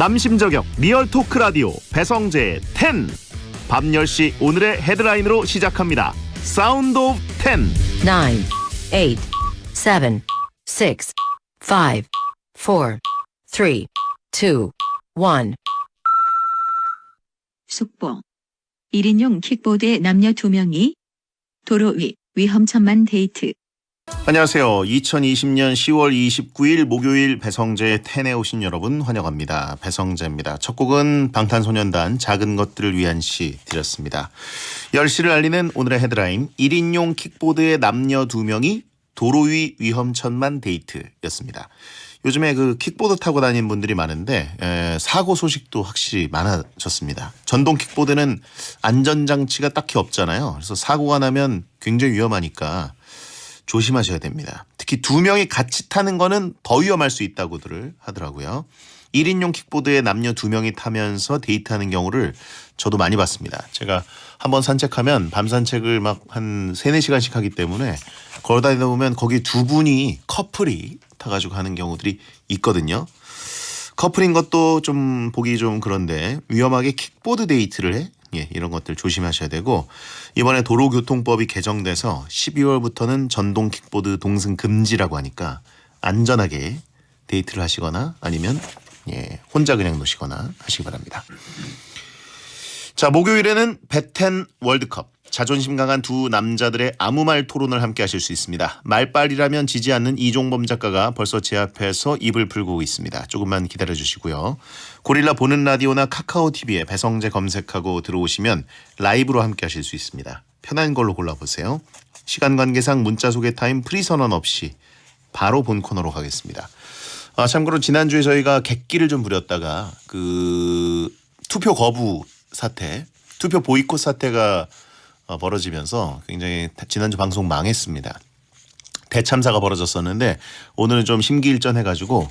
남심저격 리얼 토크 라디오 배성재의 10. 밤 10시 오늘의 헤드라인으로 시작합니다. 사운드 오브 10. 9, 8, 7, 6, 5, 4, 3, 2, 1. 속보. 1인용 킥보드의 남녀 2명이 도로 위 위험천만 데이트. 안녕하세요. 2020년 10월 29일 목요일 배성재의 10에 오신 여러분 환영합니다. 배성재입니다. 첫 곡은 방탄소년단 작은 것들을 위한 시 드렸습니다. 10시를 알리는 오늘의 헤드라인 1인용 킥보드의 남녀 2명이 도로 위 위험천만 데이트였습니다. 요즘에 그 킥보드 타고 다니는 분들이 많은데 사고 소식도 확실히 많아졌습니다. 전동 킥보드는 안전장치가 딱히 없잖아요. 그래서 사고가 나면 굉장히 위험하니까 조심하셔야 됩니다. 특히 2명이 같이 타는 거는 더 위험할 수 있다고들 하더라고요. 1인용 킥보드에 남녀 2명이 타면서 데이트하는 경우를 저도 많이 봤습니다. 제가 한번 산책하면 밤 산책을 막 한 3, 4시간씩 하기 때문에 걸어다니다 보면 거기 두 분이 커플이 타가지고 하는 경우들이 있거든요. 커플인 것도 좀 보기 좀 그런데 위험하게 킥보드 데이트를 해? 예, 이런 것들 조심하셔야 되고 이번에 도로교통법이 개정돼서 12월부터는 전동 킥보드 동승 금지라고 하니까 안전하게 데이트를 하시거나 아니면 혼자 그냥 노시거나 하시기 바랍니다. 자, 목요일에는 배텐 월드컵. 자존심 강한 두 남자들의 아무 말 토론을 함께 하실 수 있습니다. 말빨이라면 지지 않는 이종범 작가가 벌써 제 앞에서 입을 풀고 있습니다. 조금만 기다려주시고요. 고릴라 보는 라디오나 카카오 TV에 배성재 검색하고 들어오시면 라이브로 함께 하실 수 있습니다. 편한 걸로 골라보세요. 시간 관계상 문자 소개 타임 프리선언 없이 바로 본 코너로 가겠습니다. 참고로 지난주에 저희가 객기를 좀 부렸다가 그 투표 거부 사태, 투표 보이콧 사태가 벌어지면서 굉장히 지난주 방송 망했습니다. 대참사가 벌어졌었는데 오늘은 좀 심기일전해가지고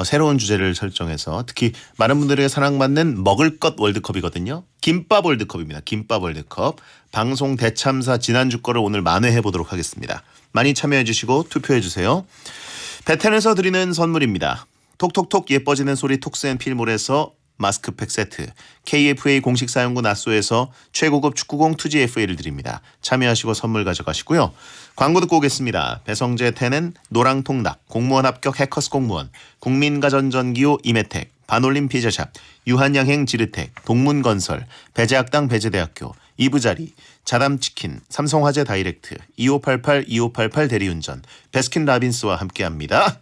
새로운 주제를 설정해서 특히 많은 분들에게 사랑받는 먹을 것 월드컵이거든요. 김밥 월드컵입니다. 김밥 월드컵. 방송 대참사 지난주 거를 오늘 만회해보도록 하겠습니다. 많이 참여해주시고 투표해주세요. 배텐에서 드리는 선물입니다. 톡톡톡 예뻐지는 소리 톡스앤필몰에서 마스크팩 세트, KFA 공식 사용구 나쏘에서 최고급 축구공 투지 FA를 드립니다. 참여하시고 선물 가져가시고요. 광고 듣고 오겠습니다. 배성재 10은 노랑통닭, 공무원 합격 해커스 공무원, 국민가전전기호 이메텍, 반올림 피자샵, 유한양행 지르텍, 동문건설, 배제학당 배제대학교, 이부자리, 자담치킨, 삼성화재 다이렉트, 2588 대리운전, 베스킨라빈스와 함께합니다.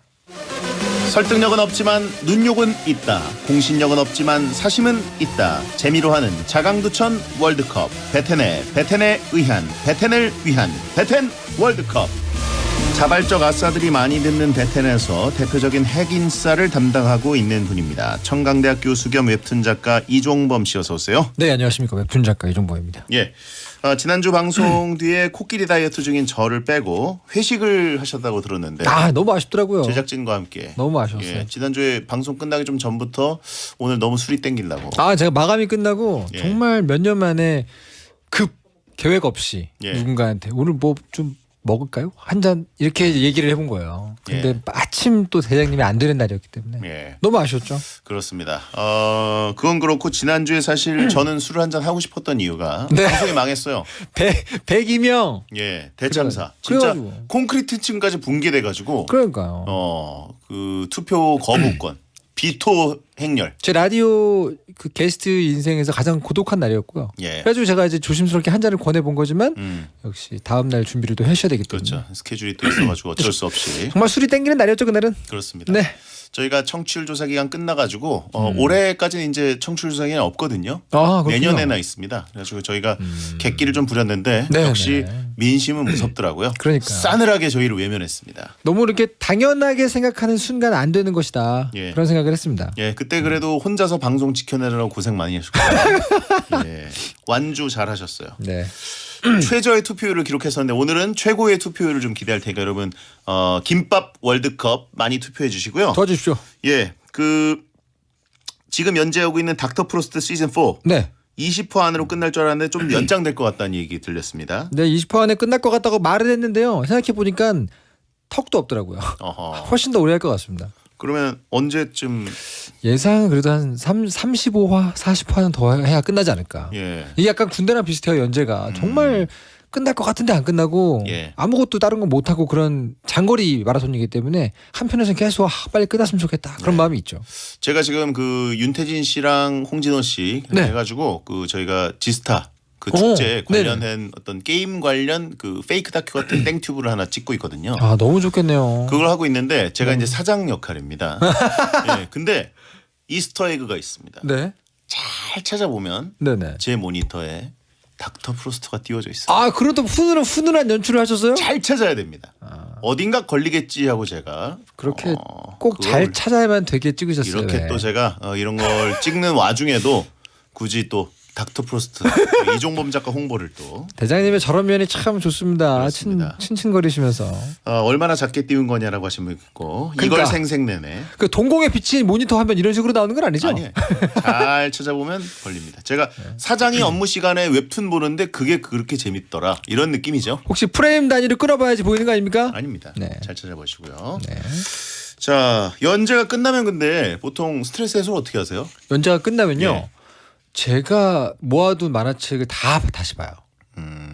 설득력은 없지만 눈욕은 있다. 공신력은 없지만 사심은 있다. 재미로 하는 자강두천 월드컵. 배텐에 의한, 배텐을 위한 배텐 월드컵. 자발적 아싸들이 많이 듣는 배텐에서 대표적인 핵인싸를 담당하고 있는 분입니다. 청강대학교 수겸 웹툰 작가 이종범 씨 어서 오세요. 네, 안녕하십니까. 웹툰 작가 이종범입니다. 예. 지난주 방송 뒤에 코끼리 다이어트 중인 저를 빼고 회식을 하셨다고 들었는데 너무 아쉽더라고요. 제작진과 함께 너무 아쉬웠어요. 예, 지난주에 방송 끝나기 좀 전부터 오늘 너무 술이 땡긴다고. 제가 마감이 끝나고 예. 정말 몇 년 만에 급 계획 없이 예. 누군가한테 오늘 뭐 좀 먹을까요? 한 잔 이렇게 얘기를 해본 거예요. 근데 예. 마침 또 대장님이 안 되는 날이었기 때문에 예. 너무 아쉬웠죠. 그렇습니다. 그건 그렇고 지난주에 사실 저는 술을 한잔 하고 싶었던 이유가 네. 방송이 망했어요. 백이명. 예, 대참사. 그래, 진짜 그래가지고. 콘크리트층까지 붕괴돼가지고 그러니까요. 그 투표 거부권, 비토 행렬. 제 라디오 그 게스트 인생에서 가장 고독한 날이었고요. 예. 그래가지고 제가 이제 조심스럽게 한 잔을 권해본 거지만 음, 역시 다음 날 준비를 또 하셔야 되기 때문에 그렇죠. 스케줄이 또 있어가지고 어쩔 수 없이 정말 술이 땡기는 날이었죠 그날은. 그렇습니다. 네. 저희가 청취율 조사 기간 끝나가지고 올해까지는 이제 청취율 조사 기간 없거든요. 그렇군요. 내년에나 있습니다. 그래가지고 저희가 객기를 좀 부렸는데 네, 역시 네. 민심은 무섭더라고요. 그러니까요. 싸늘하게 저희를 외면했습니다. 너무 이렇게 당연하게 생각하는 순간 안 되는 것이다. 예. 그런 생각을 했습니다. 예, 그때 그래도 혼자서 방송 지켜내느라고 고생 많이 하셨고 예, 완주 잘하셨어요. 네. 최저의 투표율을 기록했었는데 오늘은 최고의 투표율을 좀 기대할 테니까 여러분 김밥 월드컵 많이 투표해 주시고요. 도와주십시오. 예, 지금 연재하고 있는 닥터 프로스트 시즌 4 네. 20화 안으로 끝날 줄 알았는데 좀 연장될 것 같다는 얘기 들렸습니다. 네, 20화 안에 끝날 것 같다고 말을 했는데요. 생각해 보니까 턱도 없더라고요. 어허. 훨씬 더 오래 할 것 같습니다. 그러면 언제쯤 예상은 그래도 한 35화, 40화는 더 해야 끝나지 않을까. 예. 이게 약간 군대랑 비슷해요. 연재가 정말 끝날 것 같은데 안 끝나고 예. 아무것도 다른 거 못 하고 그런 장거리 마라톤이기 때문에 한편에서는 계속 빨리 끝났으면 좋겠다 그런 네. 마음이 있죠. 제가 지금 그 윤태진 씨랑 홍진호 씨 네. 해가지고 그 저희가 지스타 그 오, 축제 네네. 관련한 어떤 게임 관련 그 페이크 다큐 같은 땡튜브를 하나 찍고 있거든요. 아 너무 좋겠네요. 그걸 하고 있는데 제가 이제 사장 역할입니다. 예, 근데 이스터 에그가 있습니다. 네, 잘 찾아보면 네네. 제 모니터에 닥터 프로스트가 띄워져 있어요. 아 그래도 훈훈한 연출을 하셨어요? 잘 찾아야 됩니다. 어딘가 걸리겠지 하고 제가 그렇게 그걸 꼭 잘 찾아야만 되게 찍으셨어요. 이렇게 네. 또 제가 이런 걸 찍는 와중에도 굳이 또 닥터 프로스트 이종범 작가 홍보를 또 대장님의 저런 면이 참 좋습니다. 그렇습니다. 친친거리시면서 얼마나 작게 띄운 거냐라고 하신 분 있고 이걸 그러니까. 생생내네. 그 동공에 비친 모니터 화면 이런 식으로 나오는 건 아니죠? 아니에요. 잘 찾아보면 걸립니다. 제가 사장이 업무 시간에 웹툰 보는데 그게 그렇게 재밌더라 이런 느낌이죠. 혹시 프레임 단위로 끌어봐야지 보이는 거 아닙니까? 아닙니다. 네. 잘 찾아보시고요. 네. 자 연재가 끝나면 근데 보통 스트레스 해소를 어떻게 하세요? 연재가 끝나면요. 예. 제가 모아둔 만화책을 다 다시 봐요.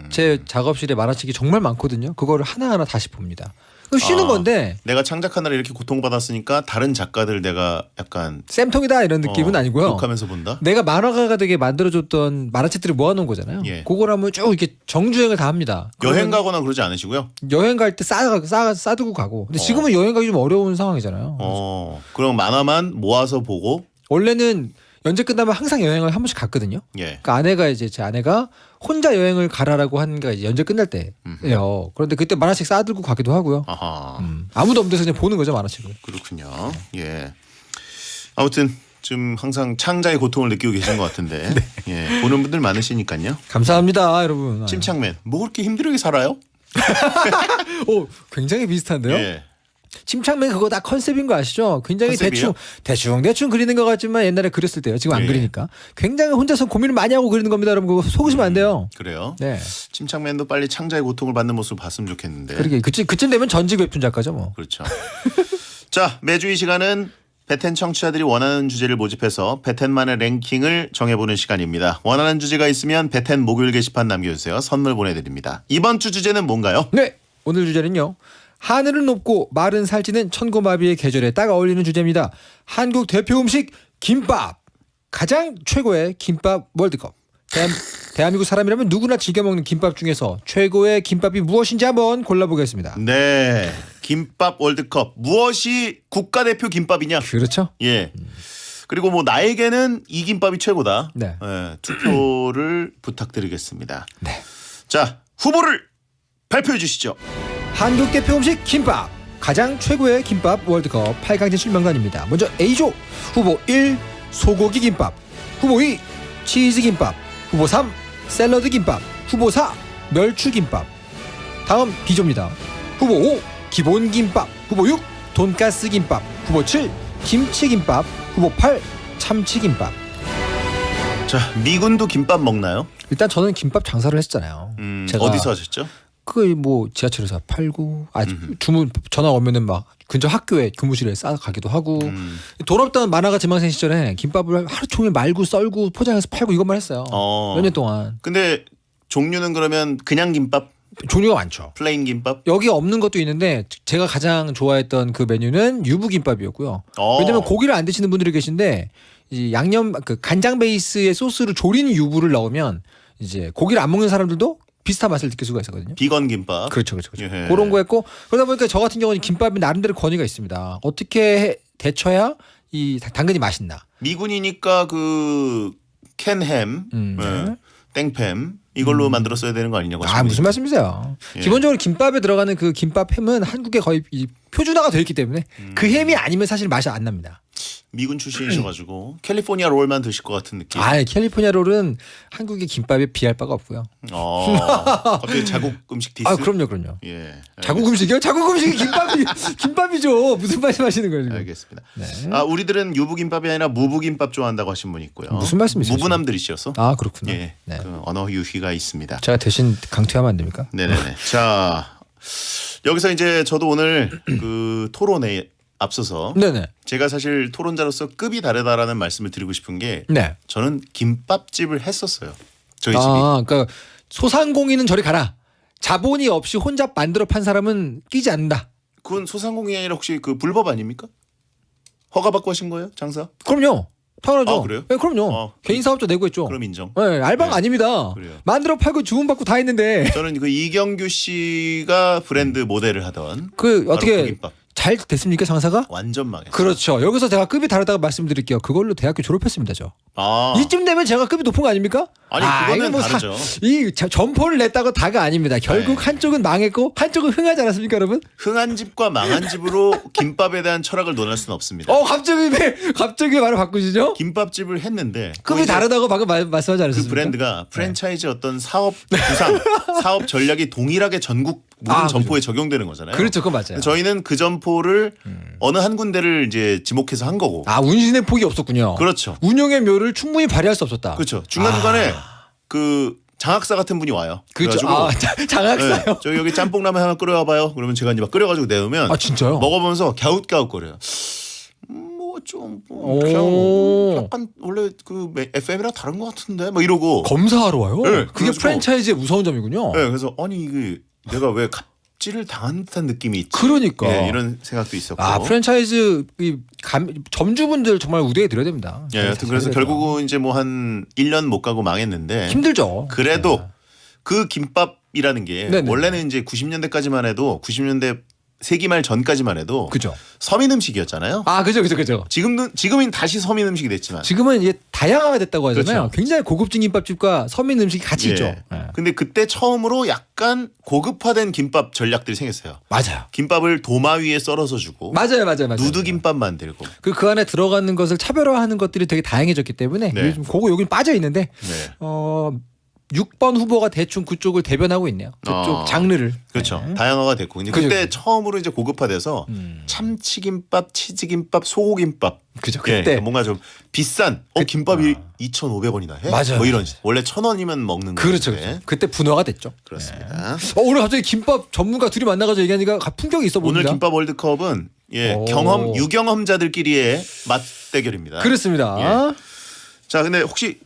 제 작업실에 만화책이 정말 많거든요. 그거를 하나하나 다시 봅니다. 그거 쉬는 아. 건데 내가 창작하느라 이렇게 고통받았으니까 다른 작가들 내가 약간 쌤통이다 이런 느낌은 아니고요. 욕하면서 본다. 내가 만화가가 되게 만들어줬던 만화책들을 모아놓은 거잖아요. 예. 그걸 한번 쭉 이렇게 정주행을 다 합니다. 여행 가거나 그러지 않으시고요? 여행 갈 때 싸두고 가고. 근데 지금은 여행 가기 좀 어려운 상황이잖아요. 그럼 만화만 모아서 보고 원래는 연재 끝나면 항상 여행을 한 번씩 갔거든요. 예. 그러니까 아내가 이제 제 아내가 혼자 여행을 가라라고 한 게 이제 연재 끝날 때예요. 그런데 그때 만화책 싸들고 가기도 하고요. 아하. 아무도 없는 데서 그냥 보는 거죠 만화책을. 그렇군요. 예. 아무튼 좀 항상 창자의 고통을 느끼고 계신 것 같은데 예. 보는 분들 많으시니까요. 감사합니다, 여러분. 침착맨 뭐 그렇게 힘들게 살아요? 오, 굉장히 비슷한데요. 예. 침착맨 그거 다 컨셉인 거 아시죠? 굉장히 컨셉이요? 대충 그리는 것 같지만 옛날에 그렸을 때요. 지금 안 예. 그리니까 굉장히 혼자서 고민을 많이 하고 그리는 겁니다, 여러분. 그거 속으시면 안 돼요. 그래요. 네. 침착맨도 빨리 창자의 고통을 받는 모습을 봤으면 좋겠는데. 그러게 그쯤 되면 전직 웹툰 작가죠, 뭐. 그렇죠. 자 매주 이 시간은 베텐 청취자들이 원하는 주제를 모집해서 베텐만의 랭킹을 정해보는 시간입니다. 원하는 주제가 있으면 베텐 목요일 게시판 남겨주세요. 선물 보내드립니다. 이번 주 주제는 뭔가요? 네, 오늘 주제는요. 하늘은 높고 말은 살찌는 천고마비의 계절에 딱 어울리는 주제입니다. 한국 대표 음식 김밥. 가장 최고의 김밥 월드컵. 대한민국 사람이라면 누구나 즐겨 먹는 김밥 중에서 최고의 김밥이 무엇인지 한번 골라보겠습니다. 네, 김밥 월드컵 무엇이 국가대표 김밥이냐? 그렇죠? 예. 그리고 뭐 나에게는 이 김밥이 최고다. 네. 예, 투표를 부탁드리겠습니다. 네. 자 후보를 발표해 주시죠. 한국 대표 음식 김밥. 가장 최고의 김밥 월드컵 8강 진출 명단입니다. 먼저 A조 후보 1 소고기 김밥, 후보 2 치즈 김밥, 후보 3 샐러드 김밥, 후보 4 멸치 김밥. 다음 B조입니다. 후보 5 기본 김밥, 후보 6 돈가스 김밥, 후보 7 김치 김밥, 후보 8 참치 김밥. 자 미군도 김밥 먹나요? 일단 저는 김밥 장사를 했잖아요. 제가 어디서 하셨죠? 그 뭐 지하철에서 팔고 주문 전화 오면은 막 근처 학교에 교무실에 싸 가기도 하고 돈 없다는 만화가 지망생 시절에 김밥을 하루 종일 말고 썰고 포장해서 팔고 이것만 했어요. 몇 년 동안. 근데 종류는 그러면 그냥 김밥, 종류가 많죠. 플레인 김밥? 여기 없는 것도 있는데 제가 가장 좋아했던 그 메뉴는 유부김밥이었고요. 왜냐면 고기를 안 드시는 분들이 계신데 이제 양념 그 간장 베이스의 소스를 졸인 유부를 넣으면 이제 고기를 안 먹는 사람들도 비슷한 맛을 느낄 수가 있었거든요. 비건 김밥. 그렇죠. 예. 그런 거 했고 그러다 보니까 저 같은 경우는 김밥이 나름대로 권위가 있습니다. 어떻게 데쳐야 이 당근이 맛있나? 미군이니까 그 캔햄, 네. 땡팸 이걸로 만들었어야 되는 거 아니냐고. 아 무슨 말씀이세요? 예. 기본적으로 김밥에 들어가는 그 김밥 햄은 한국에 거의 이 표준화가 되어 있기 때문에 그 햄이 아니면 사실 맛이 안 납니다. 미군 출신이셔가지고 캘리포니아 롤만 드실 것 같은 느낌. 아 캘리포니아 롤은 한국의 김밥에 비할 바가 없고요. 갑자기 자국 음식 디스. 아 그럼요. 예. 자국 음식이요? 자국 음식이 김밥이죠. 무슨 말씀하시는 거예요 지금? 알겠습니다. 네. 아 우리들은 유부김밥이 아니라 무부김밥 좋아한다고 하신 분 있고요. 무슨 말씀이세요? 무부남들이셔서. 아 그렇구나. 예. 네. 그 언어 유희가 있습니다. 제가 대신 강퇴하면 안 됩니까? 네네네. 자 여기서 이제 저도 오늘 그 토론회 앞서서 네네. 제가 사실 토론자로서 급이 다르다라는 말씀을 드리고 싶은 게 네. 저는 김밥집을 했었어요. 저희 집이. 그러니까 소상공인은 저리 가라. 자본이 없이 혼자 만들어 판 사람은 끼지 않는다. 그건 소상공인이 아니라 혹시 그 불법 아닙니까? 허가 받고 하신 거예요? 장사? 그럼요. 당연하죠. 아, 그래요? 네, 그럼요. 어, 개인 사업자 내고 했죠. 그럼 인정. 네, 알바가 네. 아닙니다. 그래요. 만들어 팔고 주문받고 다 했는데 저는 그 이경규 씨가 브랜드 모델을 하던 그 바로 어떻게 그 김밥. 잘 됐습니까 장사가? 완전 망했어요. 그렇죠. 여기서 제가 급이 다르다고 말씀드릴게요. 그걸로 대학교 졸업했습니다, 저. 아, 이쯤 되면 제가 급이 높은 거 아닙니까? 아니 이거 그거는 뭐 다르죠. 점포를 냈다고 다가 아닙니다. 결국 네. 한쪽은 망했고 한쪽은 흥하지 않았습니까, 여러분? 흥한 집과 망한 집으로 김밥에 대한 철학을 논할 수는 없습니다. 갑자기 말을 바꾸시죠? 김밥집을 했는데 급이 이제 다르다고 방금 말씀하지 그 않으셨습니까? 브랜드가 프랜차이즈 어떤 사업 구상, 사업 전략이 동일하게 전국 모든 점포에 적용되는 거잖아요. 그렇죠, 그거 맞아요. 저희는 그 점포를 어느 한 군데를 이제 지목해서 한 거고. 운신의 폭이 없었군요. 그렇죠. 운영의 묘를 충분히 발휘할 수 없었다. 그렇죠. 중간 중간에 그 장학사 같은 분이 와요. 그렇죠. 그래가지고 장학사요. 네, 저기 여기 짬뽕라면 하나 끓여와봐요. 그러면 제가 이제 막 끓여가지고 내오면 진짜요? 먹어보면서 갸웃갸웃거려요. 뭐좀 그냥 약간 원래 그 FM이랑 다른 것 같은데 막 이러고. 검사하러 와요. 네, 그게 그래가지고- 프랜차이즈의 무서운 점이군요. 네, 그래서 아니 이게 내가 왜 갑질을 당한 듯한 느낌이 있지? 그러니까. 예, 이런 생각도 있었고. 프랜차이즈 점주분들 정말 우대해 드려야 됩니다. 예, 여튼 그래서 결국은 이제 뭐 한 1년 못 가고 망했는데. 힘들죠. 그래도 그 김밥이라는 게 네네. 원래는 이제 90년대까지만 해도 90년대 세기 말 전까지만 해도 그죠. 서민 음식이었잖아요. 그죠. 지금은 다시 서민 음식이 됐지만. 지금은 이게 다양화가 됐다고 하잖아요. 그렇죠. 굉장히 고급진 김밥집과 서민 음식이 같이 예. 있죠. 예. 근데 그때 처음으로 약간 고급화된 김밥 전략들이 생겼어요. 맞아요. 김밥을 도마 위에 썰어서 주고 맞아요. 누드 김밥 만들고. 그 안에 들어가는 것을 차별화하는 것들이 되게 다양해졌기 때문에 네. 요즘 여긴 빠져 있는데 네. 6번 후보가 대충 그쪽을 대변하고 있네요. 그쪽 장르를. 그렇죠. 네. 다양화가 됐고 이제 그죠, 그때 그죠. 처음으로 이제 고급화돼서 참치김밥, 치즈김밥, 소고김밥. 그죠. 예, 그때 뭔가 좀 비싼 김밥이 2,500원이나 해? 맞아요, 뭐 이런 맞아요. 원래 1,000원이면 먹는 그렇죠. 거였는데. 그때 분화가 됐죠. 그렇습니다. 오늘 갑자기 김밥 전문가 둘이 만나가지고 얘기하니까 풍경이 있어 오늘 보입니다. 김밥 월드컵은 오. 유경험자들끼리의 맞대결입니다. 그렇습니다. 예. 자, 근데 혹시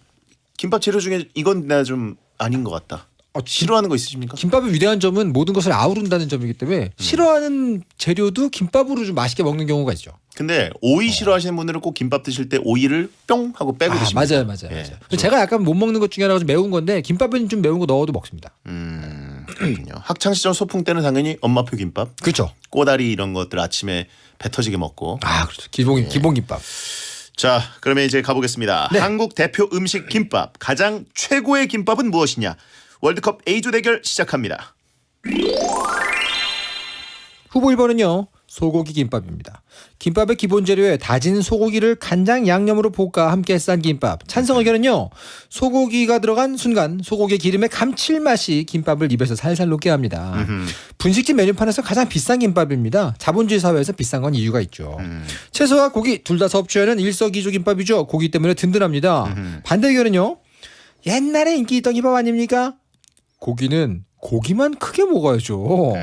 김밥 재료 중에 이건 내가 좀 아닌 것 같다. 싫어하는 거 있으십니까? 김밥의 위대한 점은 모든 것을 아우른다는 점이기 때문에 싫어하는 재료도 김밥으로 좀 맛있게 먹는 경우가 있죠. 근데 오이 싫어하시는 분들은 꼭 김밥 드실 때 오이를 뿅 하고 빼고 드십니다. 맞아요. 예, 그래서 제가 약간 못 먹는 것 중에 하나가 좀 매운 건데 김밥에는 좀 매운 거 넣어도 먹습니다. 그렇군요. 학창 시절 소풍 때는 당연히 엄마표 김밥, 그렇죠. 꼬다리 이런 것들 아침에 배 터지게 먹고. 그렇죠. 기본 김밥. 자, 그러면 이제 가보겠습니다. 네. 한국 대표 음식 김밥 가장 최고의 김밥은 무엇이냐? 월드컵 A조 대결 시작합니다. 후보 1번은요. 소고기 김밥입니다. 김밥의 기본 재료에 다진 소고기를 간장 양념으로 볶아 함께 싼 김밥. 찬성 의견은요. 소고기가 들어간 순간 소고기의 기름의 감칠맛이 김밥을 입에서 살살 녹게 합니다. 분식집 메뉴판에서 가장 비싼 김밥입니다. 자본주의 사회에서 비싼 건 이유가 있죠. 채소와 고기 둘 다 섭취하는 일석이조 김밥이죠. 고기 때문에 든든합니다. 반대 의견은요. 옛날에 인기 있던 김밥 아닙니까? 고기는 고기만 크게 먹어야죠.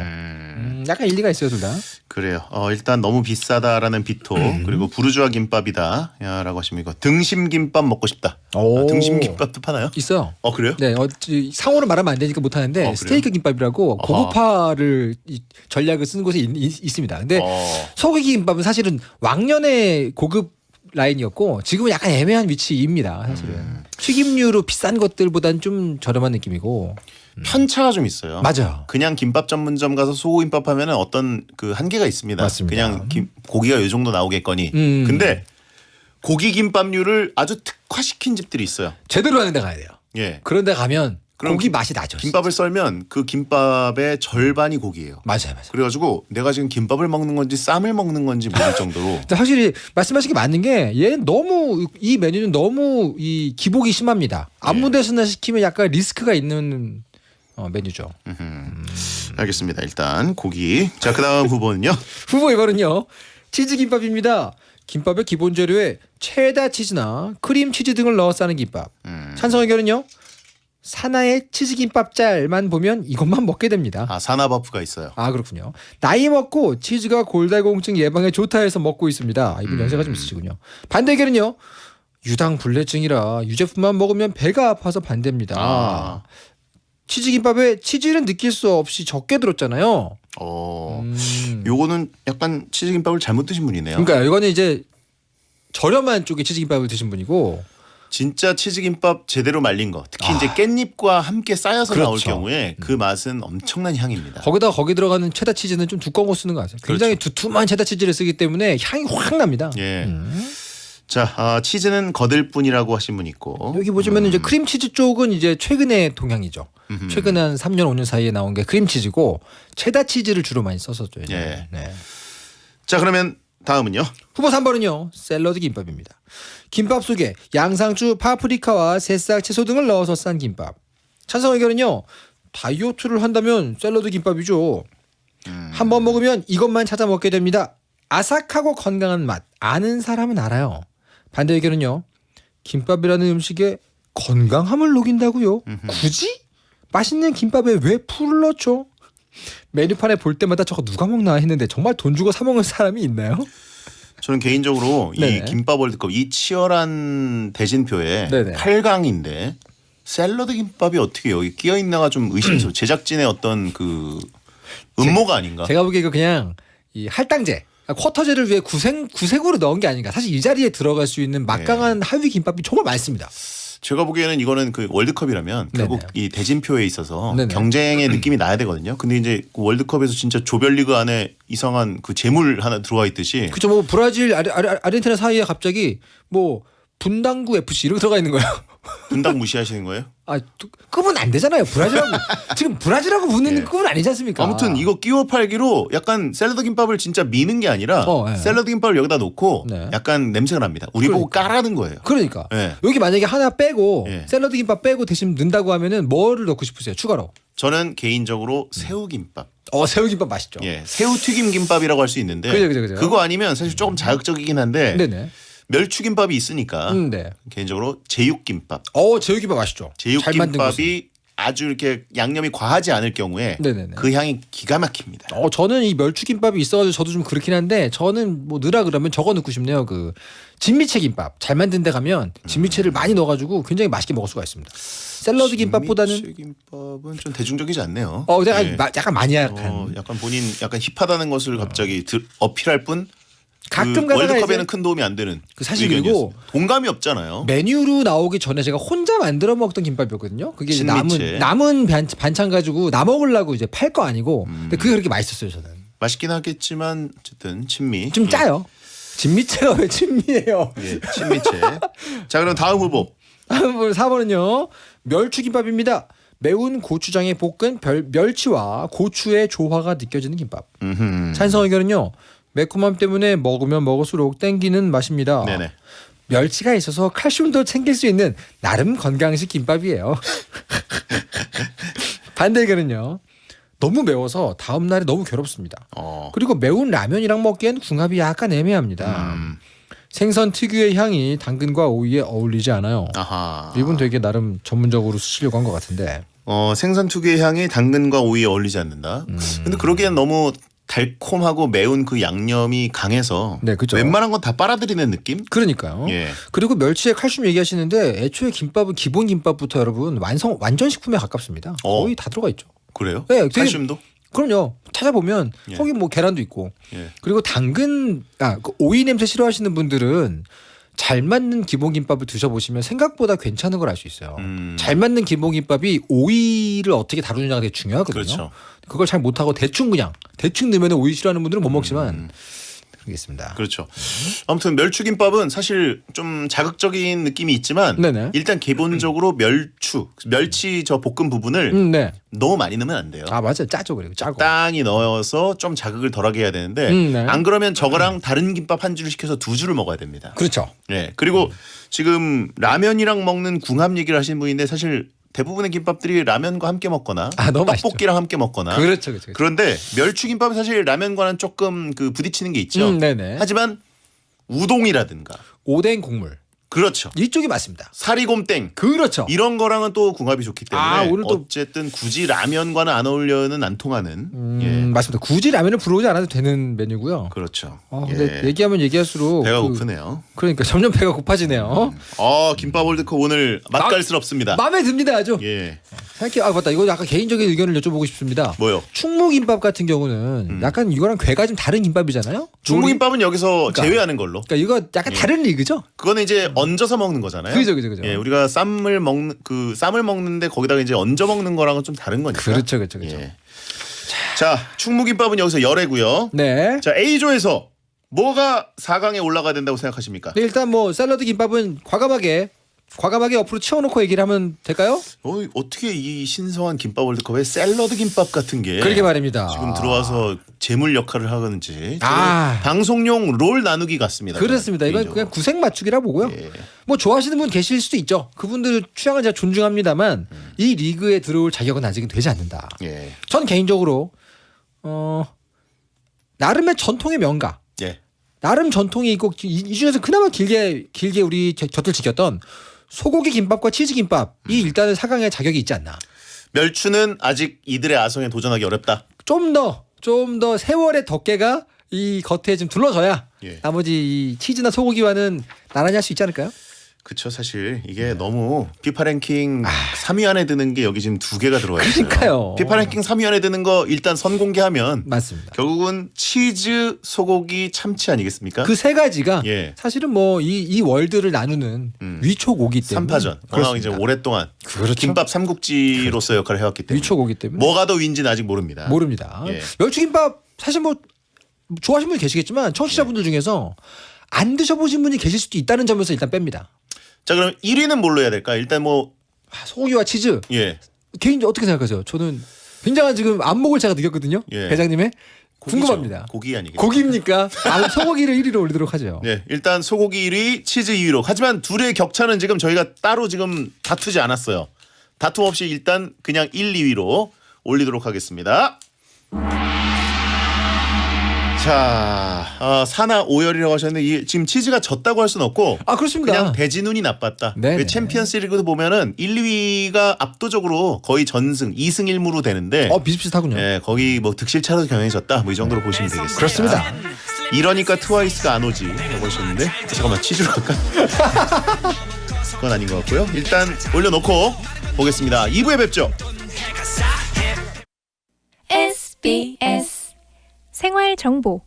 약간 일리가 있어요, 둘 다. 그래요. 일단 너무 비싸다라는 비토 그리고 부르주아 김밥이다라고 하십니까? 등심 김밥 먹고 싶다. 등심 김밥도 파나요? 있어요. 그래요? 네, 상호를 말하면 안 되니까 못 하는데 그래요? 스테이크 김밥이라고 고급화를 전략을 쓰는 곳이 있습니다. 근데 소고기 김밥은 사실은 왕년의 고급 라인이었고 지금은 약간 애매한 위치입니다. 사실은 튀김류로 비싼 것들보단 좀 저렴한 느낌이고 편차가 좀 있어요. 맞아요. 그냥 김밥 전문점 가서 소고김밥 하면은 어떤 그 한계가 있습니다. 맞습니다. 그냥 고기가 이 정도 나오겠거니. 근데 고기 김밥류를 아주 특화시킨 집들이 있어요. 제대로 하는 데 가야 돼요. 예. 그런 데 가면 그럼 고기 맛이 나죠. 김밥을 썰면 그 김밥의 절반이 고기예요. 맞아요. 그래가지고 내가 지금 김밥을 먹는 건지 쌈을 먹는 건지 모를 정도로. 근데 확실히 말씀하신 게 맞는 게 얘는 너무 이 메뉴는 너무 이 기복이 심합니다. 아무 데서나 시키면 약간 리스크가 있는 메뉴죠. 알겠습니다. 일단 고기. 자, 그다음 후보는요. 후보 2번은요. 치즈김밥입니다. 김밥의 기본 재료에 체다 치즈나 크림 치즈 등을 넣어 싸는 김밥. 찬성 의견은요. 사나의 치즈김밥 짤만 보면 이것만 먹게 됩니다. 아, 산화버프가 있어요. 아 그렇군요. 나이 먹고 치즈가 골다공증 예방에 좋다 해서 먹고 있습니다. 이분 연세가 좀 있으시군요. 반대 의견은요. 유당 불내증이라 유제품만 먹으면 배가 아파서 반대입니다. 아. 치즈김밥에 치즈는 느낄 수 없이 적게 들었잖아요. 요거는 약간 치즈김밥을 잘못 드신 분이네요. 그러니까 이거는 이제 저렴한 쪽의 치즈김밥을 드신 분이고 진짜 치즈김밥 제대로 말린 거, 특히 이제 깻잎과 함께 쌓여서 나올 그렇죠. 경우에 그 맛은 엄청난 향입니다. 거기다 거기 들어가는 체다 치즈는 좀 두꺼운 거 쓰는 거 아세요? 굉장히 그렇죠. 두툼한 체다 치즈를 쓰기 때문에 향이 확 납니다. 예. 자, 치즈는 거들 뿐이라고 하신 분 있고. 여기 보시면 이제 크림치즈 쪽은 이제 최근의 동향이죠. 최근 한 3년 5년 사이에 나온 게 크림치즈고 체다 치즈를 주로 많이 썼었죠. 예. 네. 자, 그러면 다음은요. 후보 3번은요. 샐러드 김밥입니다. 김밥 속에 양상추, 파프리카와 새싹 채소 등을 넣어서 싼 김밥. 찬성 의견은요. 다이어트를 한다면 샐러드 김밥이죠. 한 번 먹으면 이것만 찾아 먹게 됩니다. 아삭하고 건강한 맛. 아는 사람은 알아요. 반대 의견은요. 김밥이라는 음식에 건강함을 녹인다고요? 굳이? 맛있는 김밥에 왜 풀을 넣죠? 메뉴판에 볼 때마다 저거 누가 먹나 했는데 정말 돈 주고 사 먹는 사람이 있나요? 저는 개인적으로 네네. 이 김밥 월드컵 이 치열한 대진표에 네네. 8강인데 샐러드 김밥이 어떻게 여기 끼어 있나가 좀 의심스러워. 제작진의 어떤 그 음모가 아닌가? 제가 보기에 이거 그냥 이 할당제, 쿼터제를 위해 구색으로 넣은 게 아닌가. 사실 이 자리에 들어갈 수 있는 막강한 하위 김밥이 정말 많습니다. 제가 보기에는 이거는 그 월드컵이라면 결국 네네. 이 대진표에 있어서 네네. 경쟁의 느낌이 나야 되거든요. 근데 이제 그 월드컵에서 진짜 조별리그 안에 이상한 그 재물 하나 들어와 있듯이 그죠? 뭐 브라질, 아르헨티나 사이에 갑자기 뭐 분당구 FC 이렇게 들어가 있는 거예요. 분당 무시하시는 거예요? 아, 급은 안 되잖아요. 브라질하고 지금 브라질하고 붙는 예. 급은 아니지 않습니까? 아무튼 이거 끼워 팔기로 약간 샐러드 김밥을 진짜 미는 게 아니라 예. 샐러드 김밥을 여기다 놓고 네. 약간 냄새가 납니다. 우리 보고 까라는 거예요. 그러니까 예. 여기 만약에 하나 빼고 예. 샐러드 김밥 빼고 대신 넣는다고 하면은 뭐를 넣고 싶으세요? 추가로? 저는 개인적으로 새우김밥. 새우김밥 맛있죠. 예. 새우튀김 김밥이라고 할 수 있는데 그죠. 그거 아니면 사실 조금 자극적이긴 한데 네네. 멸치김밥이 있으니까 네. 개인적으로 제육김밥. 제육김밥 맛있죠. 잘 만든 거. 제육김밥이 아주 이렇게 양념이 과하지 않을 경우에 네네네. 그 향이 기가 막힙니다. 저는 이 멸치김밥이 있어가지고 저도 좀 그렇긴 한데 저는 뭐 넣으라 그러면 저거 넣고 싶네요. 그 진미채 김밥 잘 만든 데 가면 진미채를 많이 넣어가지고 굉장히 맛있게 먹을 수가 있습니다. 샐러드 김밥보다는 김밥은 좀 대중적이지 않네요. 내가 예. 약간 마니악한 약간 본인 약간 힙하다는 것을 갑자기 어필할 뿐 가끔 그 가다가 월드컵에는 이제 큰 도움이 안 되는 그 사실 의견이었어요. 그리고 공감이 없잖아요. 메뉴로 나오기 전에 제가 혼자 만들어 먹던 김밥이었거든요. 그게 이제 진미채. 남은 반찬 가지고 나 먹으려고 이제 팔 거 아니고 근데 그게 그렇게 맛있었어요 저는. 맛있긴 하겠지만 어쨌든 친미. 좀 짜요. 진미채가 왜 진미예요? 예, 친미채. 자, 그럼 다음 후보. 4번은요. 멸치김밥입니다. 매운 고추장에 볶은 멸치와 고추의 조화가 느껴지는 김밥. 찬성 의견은요. 매콤함 때문에 먹으면 먹을수록 땡기는 맛입니다. 네네. 멸치가 있어서 칼슘도 챙길 수 있는 나름 건강식 김밥이에요. 반대 의견은요. 너무 매워서 다음 날에 너무 괴롭습니다. 그리고 매운 라면이랑 먹기엔 궁합이 약간 애매합니다. 생선 특유의 향이 당근과 오이에 어울리지 않아요. 아하. 이분 되게 나름 전문적으로 쓰시려고 한 것 같은데. 생선 특유의 향이 당근과 오이에 어울리지 않는다. 근데 그러기엔 너무 달콤하고 매운 그 양념이 강해서 네, 그죠. 웬만한 건 다 빨아들이는 느낌? 그러니까요. 예. 그리고 멸치에 칼슘 얘기하시는데 애초에 김밥은 기본 김밥부터 여러분 완전 식품에 가깝습니다. 거의 다 들어가 있죠. 그래요? 네, 되게- 칼슘도? 그럼요. 찾아보면 예. 거기 뭐 계란도 있고 예. 그리고 그 오이 냄새 싫어하시는 분들은 잘 맞는 기본 김밥을 드셔보시면 생각보다 괜찮은 걸 알 수 있어요. 잘 맞는 기본 김밥이 오이를 어떻게 다루느냐가 되게 중요하거든요. 그렇죠. 그걸 잘 못하고 대충 넣으면 오이 싫어하는 분들은 못 먹지만 그러겠습니다. 그렇죠. 아무튼 멸치김밥은 사실 좀 자극적인 느낌이 있지만 네네. 일단 기본적으로 멸치 저 볶음 부분을 네. 너무 많이 넣으면 안 돼요. 맞아요. 짜죠. 그리고 짜고. 땅이 넣어서 좀 자극을 덜하게 해야 되는데 네. 안 그러면 저거랑 다른 김밥 한 줄 시켜서 두 줄을 먹어야 됩니다. 그렇죠. 네. 그리고 지금 라면이랑 먹는 궁합 얘기를 하신 분인데 사실 대부분의 김밥들이 라면과 함께 먹거나 너무 맛있죠. 떡볶이랑 함께 먹거나 그렇죠. 그런데 멸치김밥은 사실 라면과는 조금 그 부딪히는 게 있죠. 네네. 하지만 우동이라든가 오뎅 국물. 그렇죠. 이쪽이 맞습니다. 사리곰땡. 그렇죠. 이런 거랑은 또 궁합이 좋기 때문에 아, 오늘 또- 어쨌든 굳이 라면과는 안 어울려는 안 통하는 맞습니다. 굳이 라면을 부르지 않아도 되는 메뉴고요. 그렇죠. 근데 얘기하면 얘기할수록 배가 그- 고프네요. 그러니까 점점 배가 고파지네요. 김밥 월드컵 오늘 맛깔스럽습니다. 마음에 듭니다 아주. 예. 생각해 맞다. 이거 약간 개인적인 의견을 여쭤보고 싶습니다. 뭐요? 충무김밥 같은 경우는 약간 이거랑 괴가 좀 다른 김밥이잖아요. 중국김밥은 여기서 그러니까. 제외하는 걸로. 그러니까 이거 약간 다른 리그죠. 그거는 이제 얹어서 먹는 거잖아요. 그죠. 예, 우리가 쌈을 먹는데 거기다가 이제 얹어 먹는 거랑은 좀 다른 거니까. 그렇죠. 예. 자, 충무김밥은 여기서 열애고요. 네. 자, A조에서 뭐가 4강에 올라가야 된다고 생각하십니까? 네, 일단 뭐 샐러드 김밥은 과감하게 옆으로 치워놓고 얘기를 하면 될까요? 어떻게 이 신성한 김밥 월드컵에 샐러드 김밥 같은 게 그러게 말입니다. 지금 들어와서 재물 역할을 하는지 아. 방송용 롤 나누기 같습니다. 그렇습니다. 이건 개인적으로. 그냥 구색 맞추기라 보고요. 예. 뭐 좋아하시는 분 계실 수도 있죠. 그분들 취향은 제가 존중합니다만 이 리그에 들어올 자격은 아직은 되지 않는다. 예. 전 개인적으로 나름의 전통의 명가, 예. 나름 전통이 있고 이 중에서 그나마 길게 우리 곁을 지켰던 소고기 김밥과 치즈 김밥이 일단은 4강에 자격이 있지 않나. 멸추는 아직 이들의 아성에 도전하기 어렵다. 좀 더 세월의 덮개가 이 겉에 좀 둘러져야 예. 나머지 이 치즈나 소고기와는 나란히 할 수 있지 않을까요? 그쵸. 사실 이게 너무 피파 랭킹 3위 안에 드는 게 여기 지금 2개가 들어와 있어요. 그러니까요. 피파 랭킹 3위 안에 드는 거 일단 선공개하면 맞습니다. 결국은 치즈, 소고기, 참치 아니겠습니까? 그 세 가지가 예. 사실은 뭐 이 월드를 나누는 위초고기 때문에 3파전. 워낙 이제 오랫동안 그렇죠. 김밥 삼국지로서 역할을 해왔기 때문에 위초고기 때문에 뭐가 더 위인지는 아직 모릅니다. 모릅니다. 예. 멸치김밥 사실 뭐 좋아하시는 분이 계시겠지만 청취자분들 중에서 안 드셔보신 분이 계실 수도 있다는 점에서 일단 뺍니다. 자, 그럼 1위는 뭘로 해야 될까? 일단 뭐 소고기와 치즈 예. 개인적으로 어떻게 생각하세요? 저는 굉장한 지금 안목을 제가 느꼈거든요. 예. 회장님의 고기죠. 궁금합니다. 고기 아니겠죠? 고기입니까? 소고기를 1위로 올리도록 하죠. 네, 일단 소고기 1위, 치즈 2위로. 하지만 둘의 격차는 지금 저희가 따로 지금 다투지 않았어요. 다툼 없이 일단 그냥 1, 2위로 올리도록 하겠습니다. 자, 사나 오열이라고 하셨는데 지금 치즈가 졌다고 할 수는 없고 그렇습니다. 그냥 대진운이 나빴다. 네네. 그 챔피언스 리그도 보면은 1, 2위가 압도적으로 거의 전승 2승 1무로 되는데 비슷비슷하군요. 예, 거기 뭐 득실차로 경영해졌다. 뭐 이 정도로 보시면 되겠습니다. 그렇습니다. 이러니까 트와이스가 안 오지 라고 하셨는데 잠깐만 치즈로 갈까? 그건 아닌 것 같고요. 일단 올려놓고 보겠습니다. 2부에 뵙죠. SBS 생활정보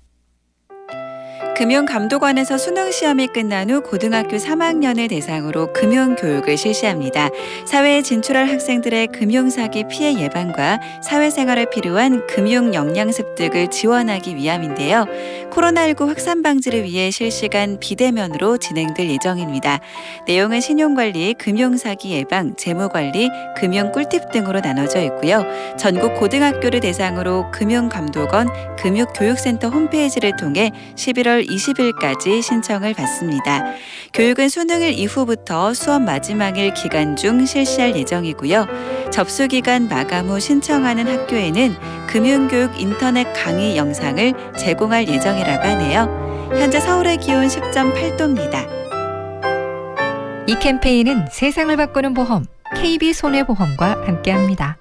금융감독원에서 수능시험이 끝난 후 고등학교 3학년을 대상으로 금융교육을 실시합니다. 사회에 진출할 학생들의 금융사기 피해 예방과 사회생활에 필요한 금융 역량 습득을 지원하기 위함인데요. 코로나19 확산 방지를 위해 실시간 비대면으로 진행될 예정입니다. 내용은 신용관리, 금융사기 예방, 재무관리, 금융 꿀팁 등으로 나눠져 있고요. 전국 고등학교를 대상으로 금융감독원 금융교육센터 홈페이지를 통해 11월 20일까지 신청을 받습니다. 교육은 수능일 이후부터 수업 마지막일 기간 중 실시할 예정이고요. 접수 기간 마감 후 신청하는 학교에는 금융교육 인터넷 강의 영상을 제공할 예정이라고 하네요. 현재 서울의 기온 10.8도입니다. 이 캠페인은 세상을 바꾸는 보험 KB손해보험과 함께합니다.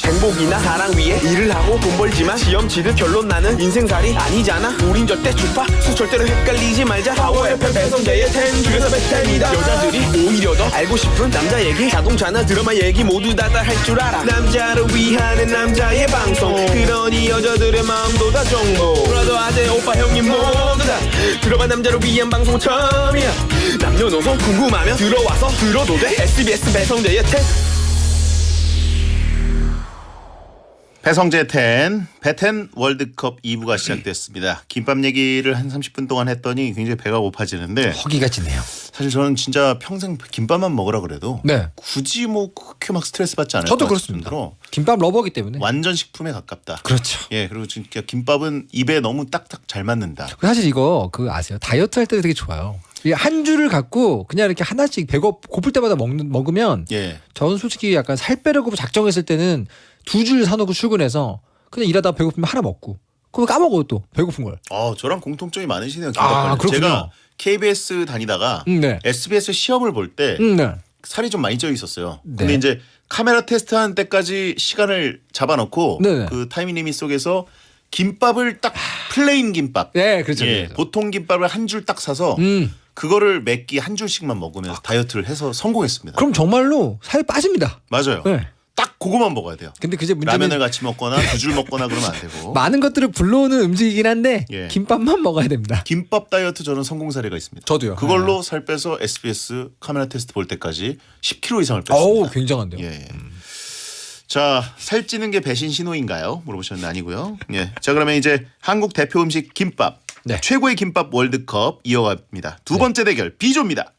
행복이나 사랑 위해 일을 하고 돈 벌지만 시험 치듯 결론 나는 인생살이 아니잖아. 우린 절대 주파수 절대로 헷갈리지 말자. 파워 FM 배성재의 10 중에서 베텐이다. 여자들이 오히려 더 알고 싶은 남자 얘기, 자동차나 드라마 얘기 모두 다 할 줄 알아. 남자를 위한 남자의 방송, 그러니 여자들의 마음도 다 정보. 브라더 아재 오빠 형님 모두 다 들어봐. 남자를 위한 방송 처음이야. 남녀노소 궁금하면 들어와서 들어도 돼. SBS 배성재의 10. 배성재 배텐 월드컵 2부가 시작됐습니다. 김밥 얘기를 한 30분 동안 했더니 굉장히 배가 고파지는데 허기가 지네요. 사실 저는 진짜 평생 김밥만 먹으라 그래도 네. 굳이 뭐 그렇게 막 스트레스 받지 않을 저도 것 그렇습니다. 정도로 김밥 러버기 때문에. 완전 식품에 가깝다. 그렇죠. 예, 그리고 진짜 김밥은 입에 너무 딱딱 잘 맞는다. 사실 이거 아세요? 다이어트 할 때 되게 좋아요. 이 한 줄을 갖고 그냥 이렇게 하나씩 고플 때마다 먹으면 예. 저는 솔직히 약간 살 빼려고 작정했을 때는 2줄 사놓고 출근해서 그냥 일하다가 배고프면 하나 먹고 그럼 까먹어 또 배고픈 걸. 저랑 공통점이 많으시네요. 아, 김밥 그렇군요. 제가 KBS 다니다가 네. SBS 시험을 볼 때 네. 살이 좀 많이 쪄 있었어요. 네. 근데 이제 카메라 테스트하는 때까지 시간을 잡아놓고 네네. 그 타이밍 리밋 속에서 김밥을 딱 플레인 김밥, 예, 그렇죠. 예, 그렇죠. 보통 김밥을 한 줄 딱 사서 그거를 몇 끼 한 줄씩만 먹으면서 다이어트를 해서 성공했습니다. 그럼 정말로 살이 빠집니다. 맞아요. 네. 딱 그거만 먹어야 돼요. 근데 그제 문제는 라면을 같이 먹거나 두 줄 먹거나 그러면 안 되고. 많은 것들을 불러오는 음식이긴 한데 예. 김밥만 먹어야 됩니다. 김밥 다이어트 저는 성공 사례가 있습니다. 저도요. 그걸로 살 빼서 SBS 카메라 테스트 볼 때까지 10kg 이상을 어우, 뺐습니다. 굉장한데요. 예. 자, 살찌는 게 배신 신호인가요? 물어보셨는데 아니고요. 예. 자, 그러면 이제 한국 대표 음식 김밥. 네. 최고의 김밥 월드컵 이어갑니다. 두 번째 대결 B조입니다.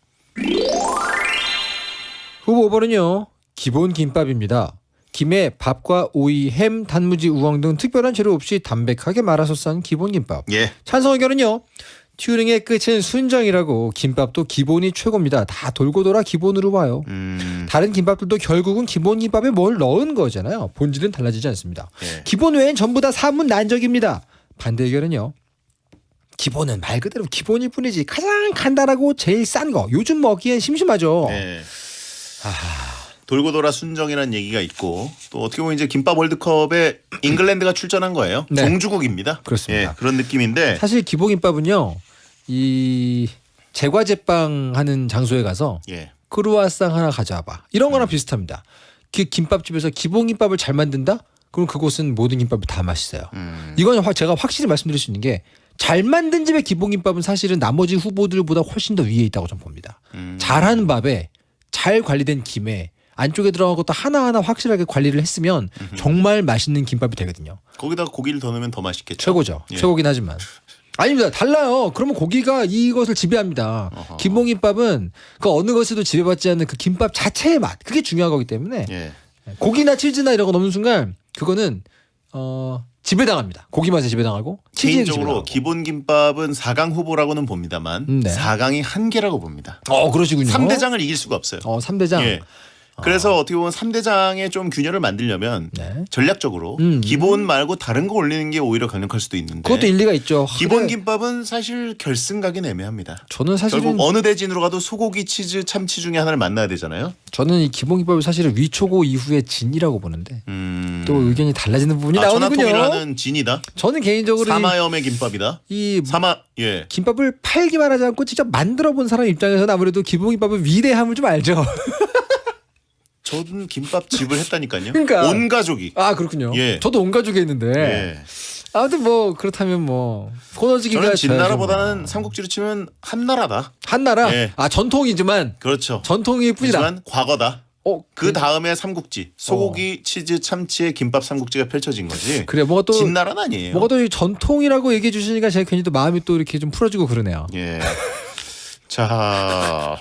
후보 5번은요. 기본 김밥입니다. 김에 밥과 오이, 햄, 단무지, 우엉 등 특별한 재료 없이 담백하게 말아서 싼 기본 김밥. 예. 찬성 의견은요. 튜링의 끝은 순정이라고 김밥도 기본이 최고입니다. 다 돌고 돌아 기본으로 와요. 다른 김밥들도 결국은 기본 김밥에 뭘 넣은 거잖아요. 본질은 달라지지 않습니다. 예. 기본 외엔 전부 다 사문난적입니다. 반대 의견은요. 기본은 말 그대로 기본일 뿐이지 가장 간단하고 제일 싼 거. 요즘 먹기엔 심심하죠. 네. 돌고 돌아 순정이라는 얘기가 있고 또 어떻게 보면 이제 김밥 월드컵에 잉글랜드가 출전한 거예요. 네. 종주국입니다. 그렇습니다. 예, 그런 느낌인데 사실 기본김밥은요. 이 제과제빵 하는 장소에 가서 예. 크루아상 하나 가져와봐. 이런 거랑 비슷합니다. 그 김밥집에서 기본김밥을 잘 만든다? 그럼 그곳은 모든 김밥이 다 맛있어요. 이건 제가 확실히 말씀드릴 수 있는 게 잘 만든 집의 기본김밥은 사실은 나머지 후보들보다 훨씬 더 위에 있다고 저는 봅니다. 잘하는 밥에 잘 관리된 김에 안쪽에 들어간 것도 하나하나 확실하게 관리를 했으면 정말 맛있는 김밥이 되거든요. 거기다가 고기를 더 넣으면 더 맛있겠죠. 최고죠. 예. 최고긴 하지만. 아닙니다. 달라요. 그러면 고기가 이것을 지배합니다. 어허. 기본김밥은 그 어느 것에도 지배받지 않는 그 김밥 자체의 맛. 그게 중요한 거기 때문에 예. 고기나 치즈나 이런 거 넣는 순간 그거는 지배당합니다. 고기 맛에 지배당하고 치즈에 개인적으로 지배당하고. 기본 김밥은 4강 후보라고는 봅니다만 네. 4강이 한계라고 봅니다. 그러시군요. 3대장을 이길 수가 없어요. 3대장. 예. 그래서 어떻게 보면 3대장의 좀 균열을 만들려면 네. 전략적으로 기본 말고 다른 거 올리는 게 오히려 강력할 수도 있는데 그것도 일리가 있죠. 기본 근데 김밥은 사실 결승가긴 애매합니다. 저는 사실은 결국 어느 대진으로 가도 소고기, 치즈, 참치 중에 하나를 만나야 되잖아요. 저는 이 기본김밥을 사실은 위초고 이후의 진이라고 보는데 또 의견이 달라지는 부분이 나오는군요. 천하통일하는 진이다. 저는 개인적으로 사마염의 김밥이다. 이 예. 김밥을 팔기만 하지 않고 직접 만들어 본 사람 입장에서는 아무래도 기본김밥의 위대함을 좀 알죠. 저는 김밥집을 했다니까요. 그러니까. 온 가족이. 아 그렇군요. 예. 저도 온 가족이 했는데 예. 아무튼 뭐 그렇다면 뭐 코너지기가 저는 진나라보다는 삼국지로 치면 한나라다. 한나라. 예. 전통이지만 그렇죠. 전통일 뿐이다. 하지만 과거다. 어, 그 다음에 삼국지 소고기, 치즈, 참치의 김밥 삼국지가 펼쳐진 거지. 그래 뭐가 또 진나라는 아니에요. 뭐가 또 전통이라고 얘기해 주시니까 제가 괜히 또 마음이 또 이렇게 좀 풀어지고 그러네요. 예. 자,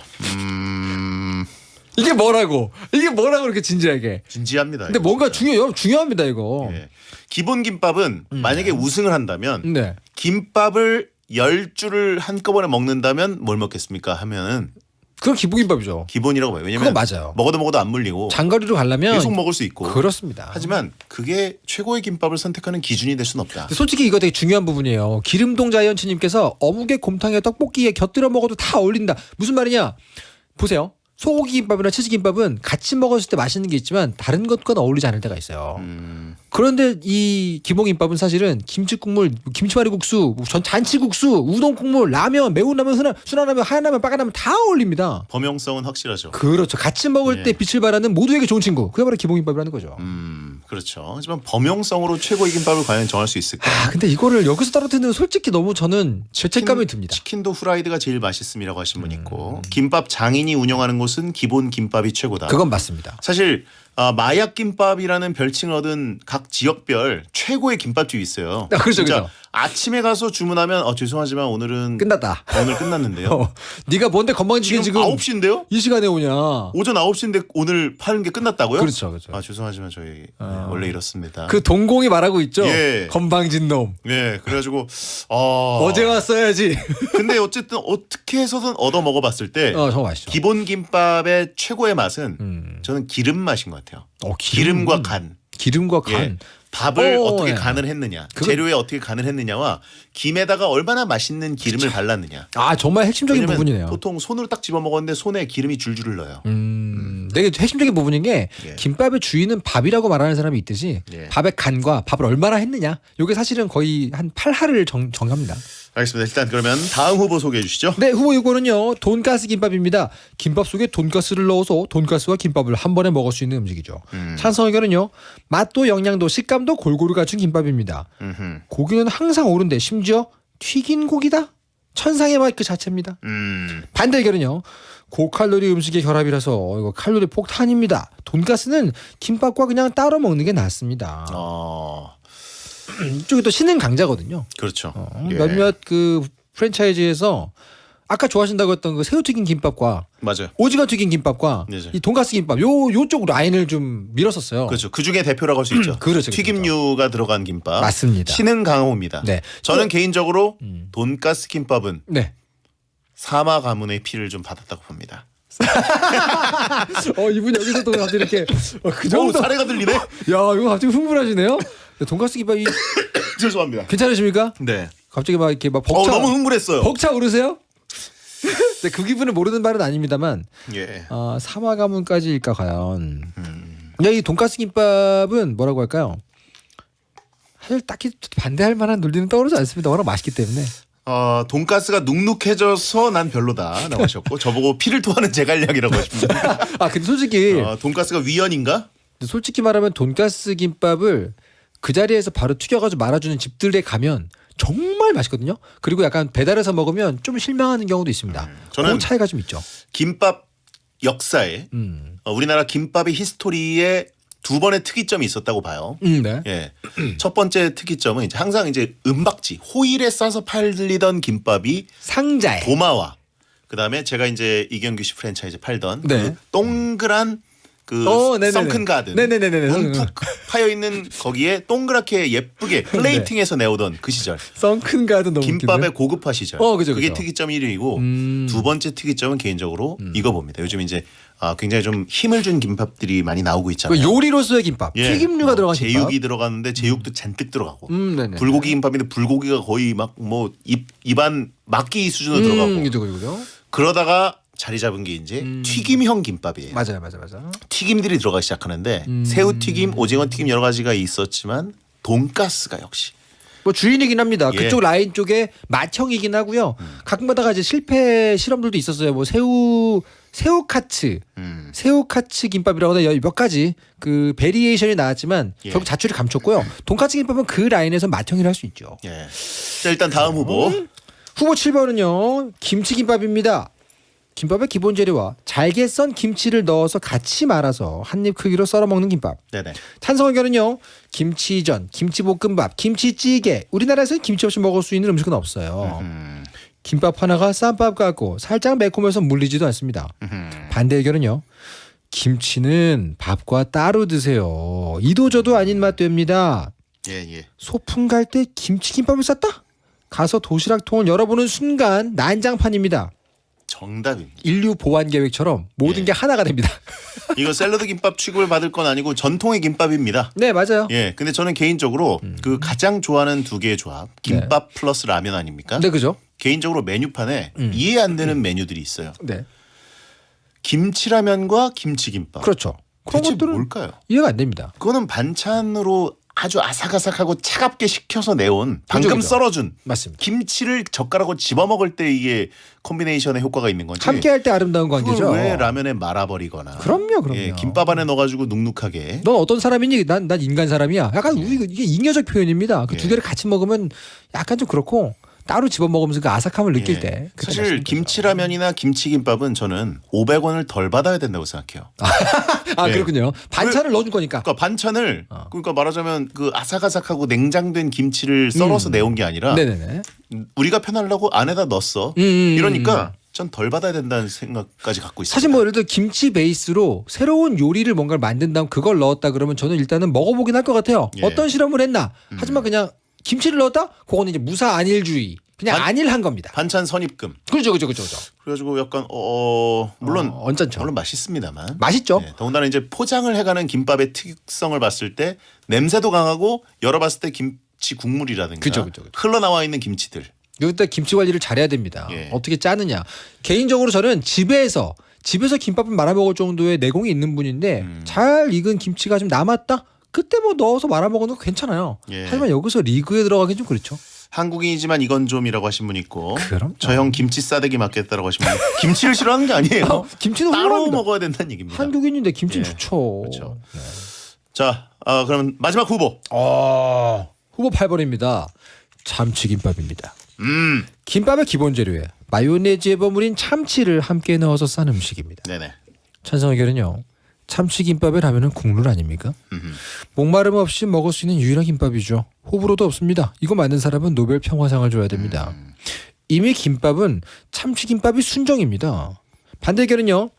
이게 뭐라고 이렇게 진지하게. 진지합니다. 근데 이거 뭔가 진짜. 여러분 중요합니다 이거. 예. 기본 김밥은 만약에 우승을 한다면 네. 김밥을 10줄을 한꺼번에 먹는다면 뭘 먹겠습니까? 하면은 그건 기본김밥이죠. 기본이라고 봐요. 왜냐면 그건 맞아요. 먹어도 안 물리고 장거리로 가려면 계속 먹을 수 있고. 그렇습니다. 하지만 그게 최고의 김밥을 선택하는 기준이 될 수는 없다. 근데 솔직히 이거 되게 중요한 부분이에요. 기름동 자이언츠님께서 어묵에 곰탕에 떡볶이에 곁들여 먹어도 다 어울린다. 무슨 말이냐? 보세요. 소고기 김밥이나 치즈 김밥은 같이 먹었을 때 맛있는 게 있지만 다른 것과는 어울리지 않을 때가 있어요. 그런데 이 기본 김밥은 사실은 김치국물, 김치말이국수, 잔치국수, 우동국물, 라면, 매운 라면, 순한 라면, 하얀 라면, 빨간 라면 다 어울립니다. 범용성은 확실하죠. 그렇죠. 같이 먹을 네. 때 빛을 발하는 모두에게 좋은 친구. 그게 바로 기본 김밥이라는 거죠. 그렇죠. 하지만 범용성으로 최고의 김밥을 과연 정할 수 있을까? 근데 이거를 여기서 떨어뜨리는 솔직히 너무 저는 죄책감이 듭니다. 치킨도 후라이드가 제일 맛있음이라고 하신 분 있고 김밥 장인이 운영하는 곳은 기본 김밥이 최고다. 그건 맞습니다. 사실 마약 김밥이라는 별칭을 얻은 각 지역별 최고의 김밥집이 있어요. 아, 그렇죠, 진짜 그렇죠. 아침에 가서 주문하면 죄송하지만 오늘은 끝났다. 오늘 끝났는데요. 네가 뭔데 건방지게 지금 지금 9시인데요? 이 시간에 오냐? 오전 9시인데 오늘 파는 게 끝났다고요? 그렇죠, 그렇죠. 죄송하지만 저희 원래 이렇습니다. 그 동공이 말하고 있죠. 예. 건방진 놈. 네, 그래가지고 어제 왔어야지. 근데 어쨌든 어떻게 해서든 얻어 먹어봤을 때 정말 맛있죠. 기본 김밥의 최고의 맛은 저는 기름 맛인 것 같아요. 기름과 간. 기름과 간. 예. 밥을 어떻게 예. 간을 했느냐, 그건- 재료에 어떻게 간을 했느냐와 김에다가 얼마나 맛있는 기름을 발랐느냐. 아 정말 핵심적인 왜냐면 부분이네요. 보통 손으로 딱 집어 먹었는데 손에 기름이 줄줄 흘러요. 되게 핵심적인 부분인 게 예. 김밥의 주인은 밥이라고 말하는 사람이 있듯이 예. 밥의 간과 밥을 얼마나 했느냐. 이게 사실은 거의 한 8할을 정합니다. 알겠습니다. 일단 그러면 다음 후보 소개해 주시죠. 네, 후보 6호는요. 돈가스 김밥입니다. 김밥 속에 돈가스를 넣어서 돈가스와 김밥을 한 번에 먹을 수 있는 음식이죠. 찬성 의견은요. 맛도 영양도 식감도 골고루 갖춘 김밥입니다. 음흠. 고기는 항상 오른데 심지어 튀긴 고기다? 천상의 맛 그 자체입니다. 반대 의견은요. 고칼로리 음식의 결합이라서 이거 칼로리 폭탄입니다. 돈가스는 김밥과 그냥 따로 먹는 게 낫습니다. 이쪽이 또 신흥 강자거든요. 그렇죠. 예. 몇몇 그 프랜차이즈에서 아까 좋아하신다고 했던 그 새우튀김 김밥과 맞아요. 오징어 튀김 김밥과 네네. 이 돈가스 김밥 요쪽 라인을 좀 밀었었어요. 그렇죠. 그 중에 대표라고 할 수 있죠. 그렇죠, 그렇죠. 튀김류가 들어간 김밥. 맞습니다. 신흥 강호입니다. 네. 저는 개인적으로 돈가스 김밥은 네. 사마 가문의 피를 좀 받았다고 봅니다. 이분 여기서 또 갑자기 이렇게 그 오, 정도. 사례가 들리네. 야, 이거 갑자기 흥분하시네요. 네, 돈가스 김밥이 죄송합니다. 괜찮으십니까? 네. 갑자기 막 이렇게 막 벅차 너무 흥분했어요. 벅차 오르세요? 네, 그 기분을 모르는 말은 아닙니다만 예. 사마 가문까지일까 과연. 근데 이 돈가스 김밥은 뭐라고 할까요? 사실 딱히 반대할 만한 논리는 떠오르지 않습니다. 워낙 맛있기 때문에. 돈가스가 눅눅해져서 난 별로다라고 하셨고 저보고 피를 토하는 제갈량이라고 하십니다. 근데 솔직히 돈가스가 위헌인가? 솔직히 말하면 돈가스 김밥을 그 자리에서 바로 튀겨가지고 말아주는 집들에 가면 정말 맛있거든요. 그리고 약간 배달해서 먹으면 좀 실망하는 경우도 있습니다. 저는 그 차이가 좀 있죠. 김밥 역사에 우리나라 김밥의 히스토리에 두 번의 특이점이 있었다고 봐요. 네. 예. 첫 번째 특이점은 이제 항상 이제 은박지 호일에 싸서 팔리던 김밥이 상자에. 도마와 그다음에 제가 이제 이경규 씨 프랜차이즈 팔던 네. 그 동그란 그 네네네. 썬큰 가든 네네네네. 움푹 파여 있는 거기에 동그랗게 예쁘게 플레이팅해서 내오던 그 시절 썬큰 가든 너무 김밥의 웃기네요. 고급화 시절 그죠, 그게 그죠. 특이점 1위이고 두 번째 특이점은 개인적으로 이거 봅니다. 요즘 이제 굉장히 좀 힘을 준 김밥들이 많이 나오고 있잖아요. 그 요리로서의 김밥, 예. 튀김류가 들어간 김밥. 제육이 들어갔는데 제육도 잔뜩 들어가고 네네. 불고기 김밥인데 불고기가 거의 막 뭐 입안 막기 수준으로 들어가고 그죠. 그러다가 자리 잡은 게 이제 튀김형 김밥이에요. 맞아요. 튀김들이 들어가기 시작하는데 새우튀김, 오징어튀김 여러 가지가 있었지만 돈가스가 역시 뭐 주인이긴 합니다. 예. 그쪽 라인 쪽에 맏형이긴 하고요. 가끔가다가 이제 실패 실험들도 있었어요. 뭐 새우카츠 김밥이라고 하나 몇 가지 그 베리에이션이 나왔지만 예. 결국 자취를 감췄고요. 돈까스 김밥은 그 라인에서 맏형이라 할 수 있죠. 예. 자 일단 다음 후보 후보 7번은요. 김치김밥입니다. 김밥의 기본 재료와 잘게 썬 김치를 넣어서 같이 말아서 한 입 크기로 썰어 먹는 김밥. 네네. 찬성 의견은요. 김치전, 김치볶음밥, 김치찌개. 우리나라에서는 김치 없이 먹을 수 있는 음식은 없어요. 김밥 하나가 쌈밥 같고 살짝 매콤해서 물리지도 않습니다. 반대 의견은요. 김치는 밥과 따로 드세요. 이도저도 아닌 맛 됩니다. 예. 소풍 갈 때 김치김밥을 쌌다? 가서 도시락통을 열어보는 순간 난장판입니다. 정답입니다. 인류 보완 계획처럼 모든 예. 게 하나가 됩니다. 이거 샐러드 김밥 취급을 받을 건 아니고 전통의 김밥입니다. 네, 맞아요. 예. 근데 저는 개인적으로 그 가장 좋아하는 두 개의 조합 김밥 플러스 라면 아닙니까? 네, 그죠? 개인적으로 메뉴판에 이해 안 되는 메뉴들이 있어요. 네. 김치라면과 김치김밥. 그렇죠. 그런 대체 것들은 뭘까요? 이해가 안 됩니다. 그거는 반찬으로 아주 아삭아삭하고 차갑게 식혀서 내온 방금 그죠. 썰어준 맞습니다. 김치를 젓가락으로 집어먹을 때 이게 콤비네이션의 효과가 있는 건지 함께 할 때 아름다운 관계죠. 그걸 왜 라면에 말아버리거나 그럼요. 예, 김밥 안에 넣어가지고 눅눅하게 넌 어떤 사람이니? 난 인간 사람이야. 약간 이게 잉여적 표현입니다. 그 두 예. 개를 같이 먹으면 약간 좀 그렇고 따로 집어 먹으면서 그 아삭함을 느낄 예. 때. 그때 사실 맛있는 거죠. 김치라면이나 김치김밥은 저는 500원을 덜 받아야 된다고 생각해요. 예. 그렇군요. 반찬을 넣어준 거니까. 그러니까 반찬을 그러니까 말하자면 그 아삭아삭하고 냉장된 김치를 썰어서 내온 게 아니라 네네네. 우리가 편하려고 안에다 넣었어. 이러니까 전 덜 받아야 된다는 생각까지 갖고 있습니다. 사실 뭐 예를 들어 김치 베이스로 새로운 요리를 뭔가를 만든 다음 그걸 넣었다 그러면 저는 일단은 먹어보긴 할 것 같아요. 예. 어떤 실험을 했나. 하지만 그냥 김치를 넣었다? 그거는 이제 무사 안일주의. 그냥 안일한 겁니다. 반찬 선입금. 그렇죠. 그래가지고 약간 물론 언짢죠. 물론 맛있습니다만. 맛있죠. 네, 더군다나 이제 포장을 해가는 김밥의 특성을 봤을 때 냄새도 강하고 열어봤을 때 김치 국물이라든가 그죠. 흘러나와 있는 김치들. 여기다 김치 관리를 잘해야 됩니다. 예. 어떻게 짜느냐. 개인적으로 저는 집에서 김밥을 말아 먹을 정도의 내공이 있는 분인데 잘 익은 김치가 좀 남았다? 그때 뭐 넣어서 말아 먹어도 괜찮아요. 예. 하지만 여기서 리그에 들어가긴 좀 그렇죠. 한국인이지만 이건 좀이라고 하신 분 있고 그럼요. 저 형 김치 싸대기 맞겠다라고 하신 분 김치를 싫어하는 게 아니에요. 김치는 따로 훌륭합니다. 먹어야 된다는 얘기입니다. 한국인인데 김치는 예. 좋죠. 그렇죠. 자, 그럼 마지막 후보. 후보 8번입니다. 참치김밥입니다. 음, 김밥의 기본 재료에 마요네즈에 버무린 참치를 함께 넣어서 싼 음식입니다. 네네. 찬성 의견은요. 참치김밥의 라면은 국룰 아닙니까? 음흠. 목마름 없이 먹을 수 있는 유일한 김밥이죠. 호불호도 없습니다. 이거 만든 사람은 노벨 평화상을 줘야 됩니다. 이미 김밥은 참치김밥이 순정입니다. 반대 의견은요.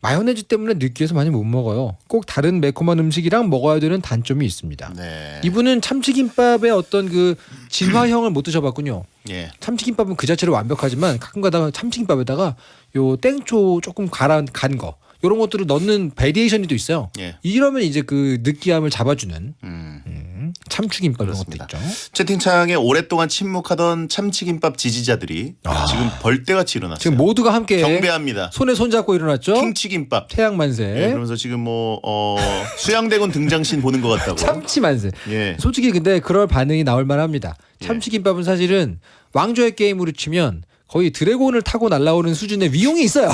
마요네즈 때문에 느끼해서 많이 못 먹어요. 꼭 다른 매콤한 음식이랑 먹어야 되는 단점이 있습니다. 네. 이분은 참치김밥의 어떤 그 진화형을 못 드셔봤군요. 예. 참치김밥은 그 자체로 완벽하지만 가끔가다가 참치김밥에다가 요 땡초 조금 간 거 이런 것들을 넣는 베리에이션이 또 있어요. 예. 이러면 이제 그 느끼함을 잡아주는 참치김밥 이런 것도 그렇습니다. 있죠. 채팅창에 오랫동안 침묵하던 참치김밥 지지자들이 지금 벌떼같이 일어났어요. 지금 모두가 함께 경배합니다. 손에 손 잡고 일어났죠. 킹치김밥. 태양 만세, 예, 그러면서 지금 수양대군 등장신 보는 것 같다고. 참치 만세. 예. 솔직히 근데 그럴 반응이 나올 만합니다. 예. 참치김밥은 사실은 왕좌의 게임으로 치면 거의 드래곤을 타고 날아오는 수준의 위용이 있어요.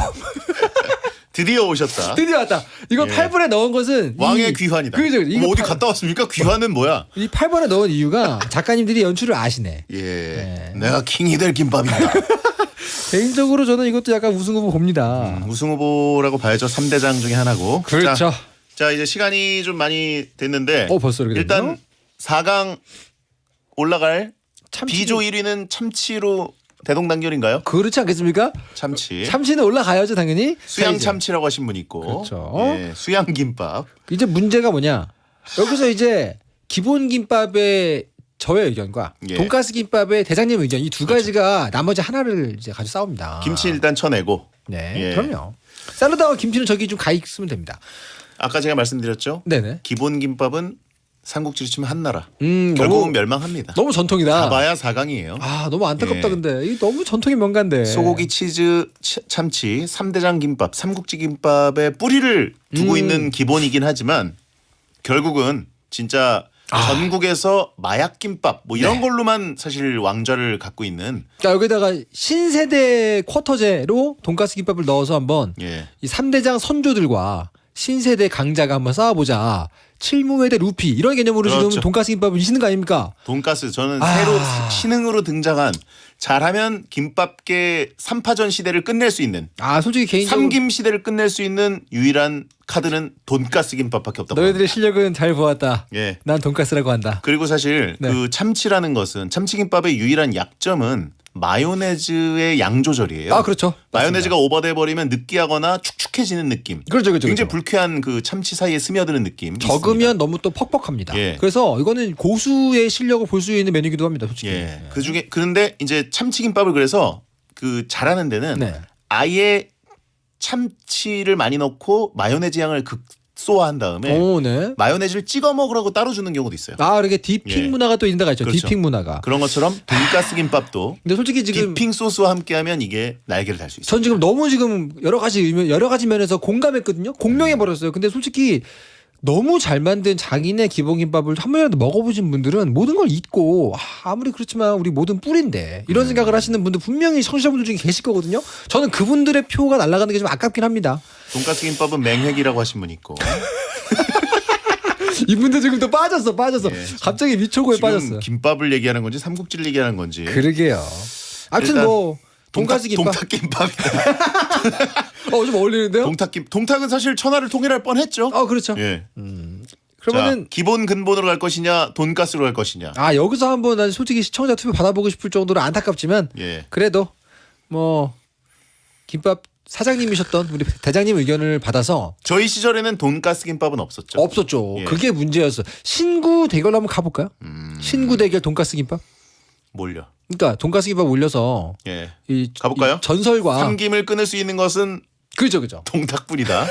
드디어 오셨다. 드디어 왔다. 이거 예. 8번에 넣은 것은 왕의 귀환이다. 그죠. 이거 어디 갔다 왔습니까? 귀환은 뭐야? 이 8번에 넣은 이유가 작가님들이 연출을 아시네. 예. 내가 킹이 될 김밥입니다. 개인적으로 저는 이것도 약간 우승 후보 봅니다. 우승 후보라고 봐야죠. 3대장 중에 하나고. 그렇죠. 자, 이제 시간이 좀 많이 됐는데 벌써 이렇게 일단 됐나요? 4강 올라갈 참치. B조 1위는 참치로 대동단결인가요? 그렇지 않겠습니까? 참치. 참치는 올라가야죠 당연히. 수양 자, 이제. 참치라고 하신 분 있고. 그렇죠. 예, 수양 김밥. 이제 문제가 뭐냐? 여기서 이제 기본 김밥의 저의 의견과 예. 돈가스 김밥의 대장님 의견 이 두 가지가 나머지 하나를 이제 가지고 싸웁니다. 김치 일단 쳐내고. 네, 예. 그럼요. 샐러드와 김치는 저기 좀 가 있으면 됩니다. 아까 제가 말씀드렸죠. 네네. 기본 김밥은 삼국지로 치면 한나라. 결국은 너무, 멸망합니다. 너무 전통이다. 가봐야 4강이에요. 아 너무 안타깝다. 예. 근데 이 너무 전통의 명가인데. 소고기 치즈 참치 3대장 김밥 삼국지 김밥의 뿌리를 두고 있는 기본이긴 하지만 결국은 진짜 전국에서 마약 김밥 뭐 이런 걸로만 사실 왕좌를 갖고 있는 자 여기다가 신세대 쿼터제로 돈가스 김밥을 넣어서 한번 예. 이 3대장 선조들과 신세대 강자가 한번 싸워보자. 칠무회대 루피 이런 개념으로 그렇죠. 지금 돈가스 김밥을 이시는 거 아닙니까? 돈가스 저는 아. 새로 신흥으로 등장한 잘하면 김밥계 3파전 시대를 끝낼 수 있는 아 솔직히 개인적으로 삼김 시대를 끝낼 수 있는 유일한 카드는 돈가스 김밥밖에 없다고 너희들의 봅니다. 실력은 잘 보았다. 예. 난 돈가스라고 한다. 그리고 사실 네. 그 참치라는 것은 참치김밥의 유일한 약점은 마요네즈의 양 조절이에요. 아 그렇죠. 마요네즈가 오버돼 버리면 느끼하거나 축축해지는 느낌. 그렇죠. 굉장히 불쾌한 그 참치 사이에 스며드는 느낌. 적으면 너무 또 퍽퍽합니다. 예. 그래서 이거는 고수의 실력을 볼 수 있는 메뉴이기도 합니다. 솔직히. 예. 그 중에 그런데 이제 참치김밥을 그래서 그 잘하는 데는 네. 아예 참치를 많이 넣고 마요네즈 향을 극소화한 다음에 오, 네. 마요네즈를 찍어 먹으라고 따로 주는 경우도 있어요. 아 이렇게 디핑 예. 문화가 또 있는 데가 있죠. 그렇죠. 디핑 문화가. 그런 것처럼 돈가스 김밥도 근데 솔직히 지금 디핑 소스와 함께하면 이게 날개를 달 수 있어요. 전 지금 너무 지금 여러 가지 면에서 공감했거든요. 공명해 버렸어요. 근데 솔직히 너무 잘 만든 자기네 기본 김밥을 한 번이라도 먹어보신 분들은 모든 걸 잊고 아무리 그렇지만 우리 모든 뿔인데 이런 생각을 하시는 분들 분명히 청취자분들 중에 계실 거거든요. 저는 그분들의 표가 날아가는 게 좀 아깝긴 합니다. 돈가스 김밥은 맹획이라고 하신 분 있고 이분들 지금 또 빠졌어. 예. 갑자기 미초고에 지금 빠졌어. 김밥을 얘기하는 건지 삼국지를 얘기하는 건지 그러게요. 아무튼 일단 뭐 돈가스 김밥 동탁김밥이다. 좀 어울리는데요? 동탁은 사실 천하를 통일할 뻔했죠. 그렇죠. 예. 그러면은 자, 기본 근본으로 갈 것이냐 돈가스로 갈 것이냐. 여기서 한번 난 솔직히 시청자 투표 받아보고 싶을 정도로 안타깝지만 예. 그래도 뭐 김밥 사장님이셨던 우리 대장님 의견을 받아서 저희 시절에는 돈가스 김밥은 없었죠. 없었죠. 예. 그게 문제였어. 신구 대결로 한번 가볼까요? 신구 대결 돈가스 김밥? 뭘요? 그러니까 돈가스 김밥 올려서 예. 이 가볼까요? 이 전설과 삼김을 끊을 수 있는 것은 그죠. 동탁뿐이다.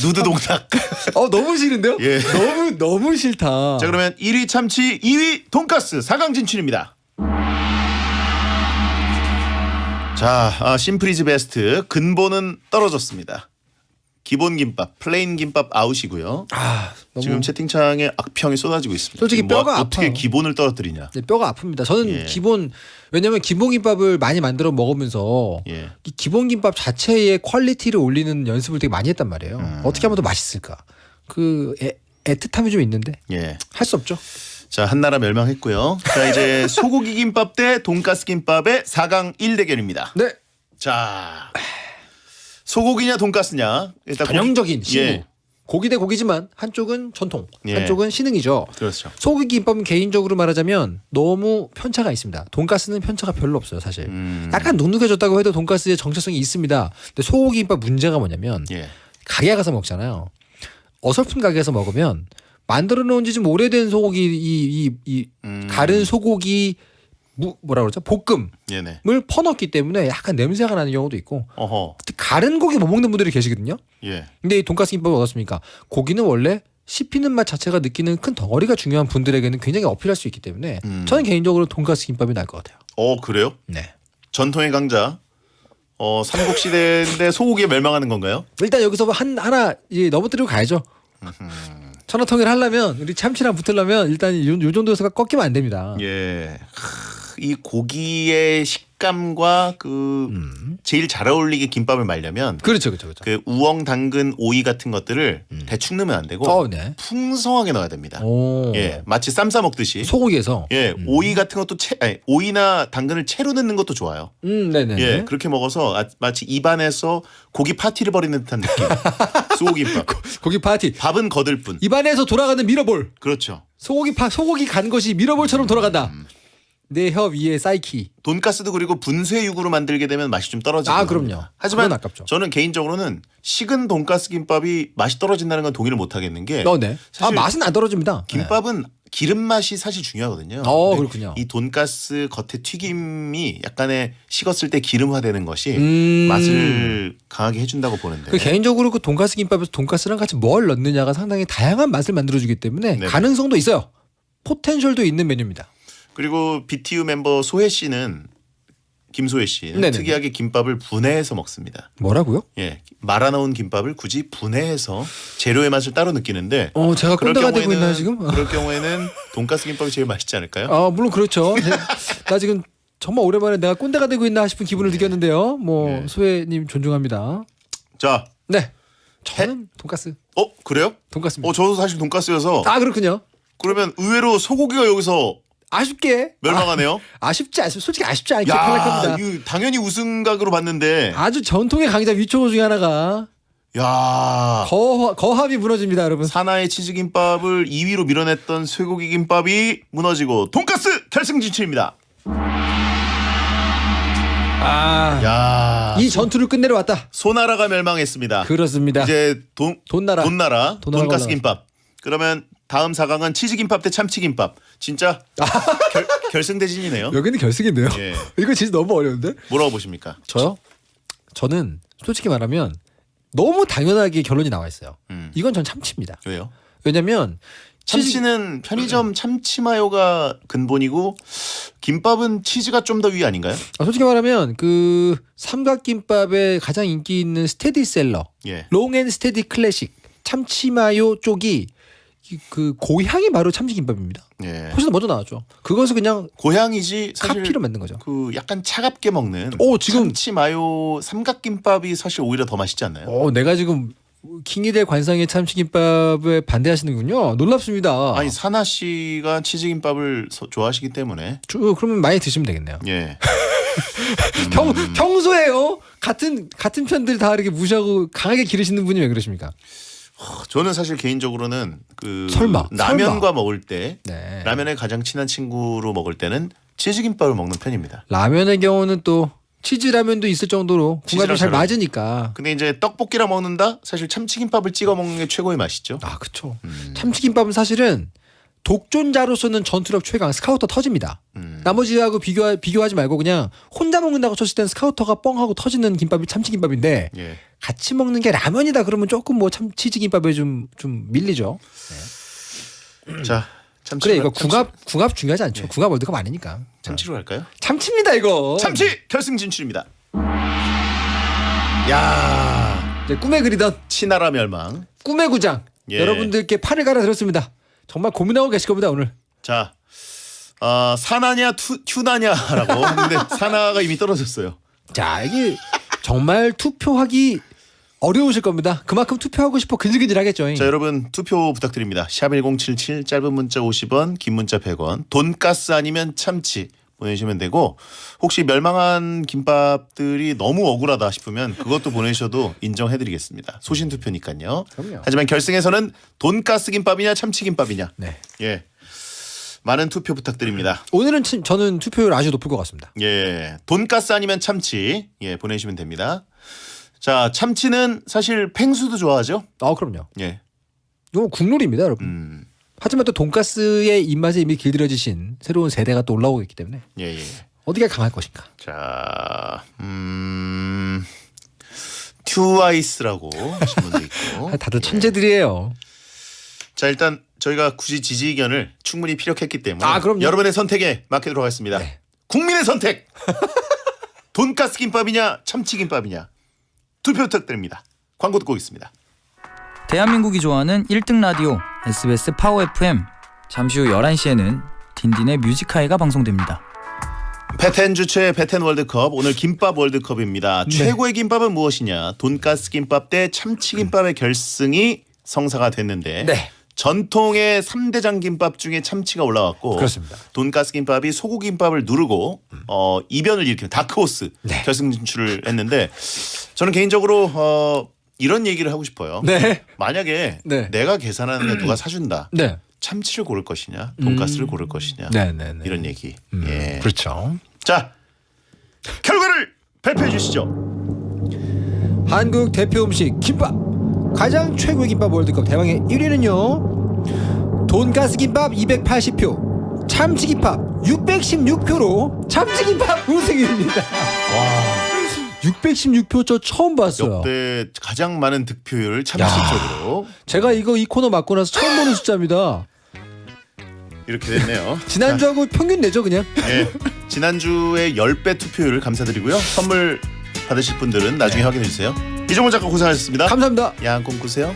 누드 동탁. 너무 싫은데요? 예. 너무 싫다. 자 그러면 1위 참치, 2위 돈가스 4강 진출입니다. 자, 심플이즈 베스트 근본은 떨어졌습니다. 기본 김밥, 플레인 김밥 아웃이고요. 너무 지금 채팅창에 악평이 쏟아지고 있습니다. 솔직히 뭐 뼈가 어떻게 아파요. 기본을 떨어뜨리냐. 네, 뼈가 아픕니다. 저는 예. 왜냐면 기본 김밥을 많이 만들어 먹으면서 예. 이 기본 김밥 자체의 퀄리티를 올리는 연습을 되게 많이 했단 말이에요. 어떻게 하면 더 맛있을까? 그 애틋함이 좀 있는데 예. 할 수 없죠. 자, 한나라 멸망했고요. 자, 이제 소고기 김밥 대 돈가스 김밥의 4강 1대결입니다. 네. 자, 소고기냐 돈가스냐. 일단 전형적인 신우. 예. 고기 대 고기지만 한쪽은 전통, 예. 한쪽은 신흥이죠. 그렇죠. 소고기 김밥은 개인적으로 말하자면 너무 편차가 있습니다. 돈가스는 편차가 별로 없어요, 사실. 약간 눅눅해졌다고 해도 돈가스의 정체성이 있습니다. 근데 소고기 김밥 문제가 뭐냐면 예. 가게 가서 먹잖아요. 어설픈 가게에서 먹으면 만들어 놓은 지 좀 오래된 소고기 가른 소고기 뭐라 그러죠? 볶음을 네네. 퍼넣기 때문에 약간 냄새가 나는 경우도 있고 어허. 가른 고기 못 먹는 분들이 계시거든요. 예. 근데 이 돈가스 김밥은 어떻습니까? 고기는 원래 씹히는 맛 자체가 느끼는 큰 덩어리가 중요한 분들에게는 굉장히 어필할 수 있기 때문에 저는 개인적으로 돈가스 김밥이 나을 것 같아요. 그래요? 네. 전통의 전통의 강자. 삼국시대인데 소고기에 멸망하는 건가요? 일단 여기서 하나 넘어뜨리고 가야죠. 천하통일을 하려면 우리 참치랑 붙으려면 일단 요 정도에서 꺾이면 안 됩니다. 예. 이 고기의 식감과 그 제일 잘 어울리게 김밥을 말려면 그렇죠. 그 우엉, 당근, 오이 같은 것들을 대충 넣으면 안 되고 네. 풍성하게 넣어야 됩니다. 오. 예, 마치 쌈 싸 먹듯이. 소고기에서. 예, 오이 같은 것도 오이나 당근을 채로 넣는 것도 좋아요. 네네. 예, 그렇게 먹어서 마치 입안에서 고기 파티를 벌이는 듯한 느낌. 소고기밥. 고기 파티. 밥은 거들 뿐. 입안에서 돌아가는 미러볼. 그렇죠. 소고기 간 것이 미러볼처럼 돌아간다. 내 혀 위에 사이키. 돈가스도 그리고 분쇄육으로 만들게 되면 맛이 좀 떨어지고. 아, 그럼요. 하지만 그건 아깝죠. 저는 개인적으로는 식은 돈가스 김밥이 맛이 떨어진다는 건 동의를 못 하겠는 게 네. 사실 맛은 안 떨어집니다. 김밥은 기름 맛이 사실 중요하거든요. 근데 그렇군요. 이 돈가스 겉에 튀김이 약간의 식었을 때 기름화되는 것이 음. 맛을 강하게 해준다고 보는데. 그 개인적으로 그 돈가스 김밥에서 돈가스랑 같이 뭘 넣느냐가 상당히 다양한 맛을 만들어주기 때문에 네네. 가능성도 있어요. 포텐셜도 있는 메뉴입니다. 그리고 BTU 멤버 소혜 씨는 김소혜 씨는 네네. 특이하게 김밥을 분해해서 먹습니다. 뭐라고요? 예, 말아놓은 김밥을 굳이 분해해서 재료의 맛을 따로 느끼는데. 제가 그럴 꼰대가 되고 경우에는- 있나요 지금? 그럴 경우에는 돈가스 김밥이 제일 맛있지 않을까요? 물론 그렇죠. 나 지금 정말 오랜만에 내가 꼰대가 되고 있나 싶은 기분을 느꼈는데요. 네. 소혜님 존중합니다. 자, 네, 저는 돈가스. 그래요? 돈가스입니다. 저도 사실 돈가스여서. 그렇군요. 그러면 의외로 소고기가 여기서 아쉽게 멸망하네요. 솔직히 아쉽지 않게 야, 탈락합니다. 이거 당연히 우승각으로 봤는데. 아주 전통의 강자 위초호 중에 하나가 야, 거함이 무너집니다, 여러분. 사나의 치즈김밥을 2위로 밀어냈던 쇠고기 김밥이 무너지고 돈가스 결승 진출입니다. 야, 이 전투를 끝내러 왔다. 소나라가 멸망했습니다. 그렇습니다. 이제 돈나라. 돈나라 돈가스 올라가. 김밥. 그러면 다음 4강은 치즈김밥 대 참치김밥. 진짜 결승대진이네요. 여기는 결승인데요. 예. 이거 진짜 너무 어려운데? 뭐라고 보십니까? 저요? 저는 솔직히 말하면 너무 당연하게 결론이 나와 있어요. 이건 전 참치입니다. 왜요? 왜냐면 참치는 편의점 참치 마요가 근본이고 김밥은 치즈가 좀 더 위 아닌가요? 솔직히 말하면 그 삼각김밥의 가장 인기 있는 스테디셀러, 예. 롱앤 스테디 클래식 참치 마요 쪽이 그 고향이 바로 참치김밥입니다. 예. 훨씬 더 먼저 나왔죠. 그것을 그냥 고향이지 사실 카피로 만든 거죠. 그 약간 차갑게 먹는 지금 참치 마요 삼각김밥이 사실 오히려 더 맛있지 않나요? 내가 지금 킹이 될 관상의 참치김밥에 반대하시는군요. 놀랍습니다. 아니 사나 씨가 치즈김밥을 좋아하시기 때문에 그러면 많이 드시면 되겠네요. 예. 평소에요 같은 편들 다 이렇게 무시하고 강하게 기르시는 분이 왜 그러십니까? 저는 사실 개인적으로는 그 설마. 라면과 먹을 때 네. 라면에 가장 친한 친구로 먹을 때는 치즈김밥을 먹는 편입니다. 라면의 경우는 또 치즈 라면도 있을 정도로 궁합이 잘 치즈랑 맞으니까. 근데 이제 떡볶이랑 먹는다? 사실 참치김밥을 찍어 먹는 게 최고의 맛이죠. 그렇죠. 참치김밥은 사실은 독존자로서는 전투력 최강 스카우터 터집니다. 나머지하고 비교하지 말고 그냥 혼자 먹는다고 쳤을 때는 스카우터가 뻥 하고 터지는 김밥이 참치김밥인데 예. 같이 먹는 게 라면이다 그러면 조금 뭐 참 치즈김밥에 좀 밀리죠. 자, 참치. 그래 이거 궁합 중요하지 않죠. 궁합 월드컵 아니니까. 참치로 갈까요? 참치입니다 이거. 참치 결승 진출입니다. 야, 이제 꿈에 그리던 치나라 멸망. 꿈의 구장. 예. 여러분들께 팔을 갈아들었습니다. 정말 고민하고 계실 겁니다 오늘. 자, 사나냐 튜나냐라고 했는데 사나가 이미 떨어졌어요. 자 이게 정말 투표하기 어려우실 겁니다. 그만큼 투표하고 싶어 근질근질하겠죠. 자, 여러분 투표 부탁드립니다. 샵 1077 짧은 문자 50원, 긴 문자 100원. 돈가스 아니면 참치 보내주시면 되고 혹시 멸망한 김밥들이 너무 억울하다 싶으면 그것도 보내셔도 인정해드리겠습니다. 소신 투표니까요. 그럼요. 하지만 결승에서는 돈가스 김밥이냐 참치 김밥이냐. 네. 예, 많은 투표 부탁드립니다. 오늘은 저는 투표율 아주 높을 것 같습니다. 예, 돈가스 아니면 참치 보내주시면 됩니다. 자, 참치는 사실 팽수도 좋아하죠. 그럼요. 예, 이거 국룰입니다, 여러분. 하지만 또 돈가스의 입맛에 이미 길들여지신 새로운 세대가 또 올라오고 있기 때문에 예. 어디가 강할 것인가. 자, 튜아이스라고 하신 분도 있고. 다들 천재들이에요. 자, 일단 저희가 굳이 지지 의견을 충분히 피력했기 때문에 그럼요. 여러분의 선택에 맡기도록 하겠습니다. 네. 국민의 선택. 돈가스 김밥이냐 참치 김밥이냐 투표 부탁드립니다. 광고 듣고 있습니다. 대한민국이 좋아하는 1등 라디오 SBS 파워 FM. 잠시 후 11시에는 딘딘의 뮤직하이가 방송됩니다. 베텐 주최 베텐 월드컵 오늘 김밥 월드컵입니다. 네. 최고의 김밥은 무엇이냐? 돈가스 김밥 대 참치 김밥의 결승이 성사가 됐는데 네. 전통의 3대장 김밥 중에 참치가 올라왔고 그렇습니다. 돈가스 김밥이 소고기 김밥을 누르고 이변을 일으키는 다크호스 네. 결승 진출을 했는데 저는 개인적으로 이런 얘기를 하고 싶어요. 네. 만약에 네. 내가 계산하는데 누가 사준다. 네. 참치를 고를 것이냐 돈가스를 고를 것이냐 네. 이런 얘기. 예. 그렇죠. 자, 결과를 발표해 주시죠. 한국 대표 음식 김밥 가장 최고의 김밥 월드컵 대망의 1위는요 돈가스 김밥 280표 참치 김밥 616표로 참치 김밥 우승입니다. 와 616표 저 처음 봤어요. 역대 가장 많은 득표율 참치 쪽으로 제가 이 코너 맡고 나서 처음 보는 숫자입니다. 이렇게 됐네요. 지난주하고 평균 내죠 그냥. 예, 지난주에 10배 투표율 감사드리고요. 선물 받으실 분들은 나중에 확인해 주세요. 이종훈 작가 고생하셨습니다. 감사합니다. 야한 꿈 꾸세요.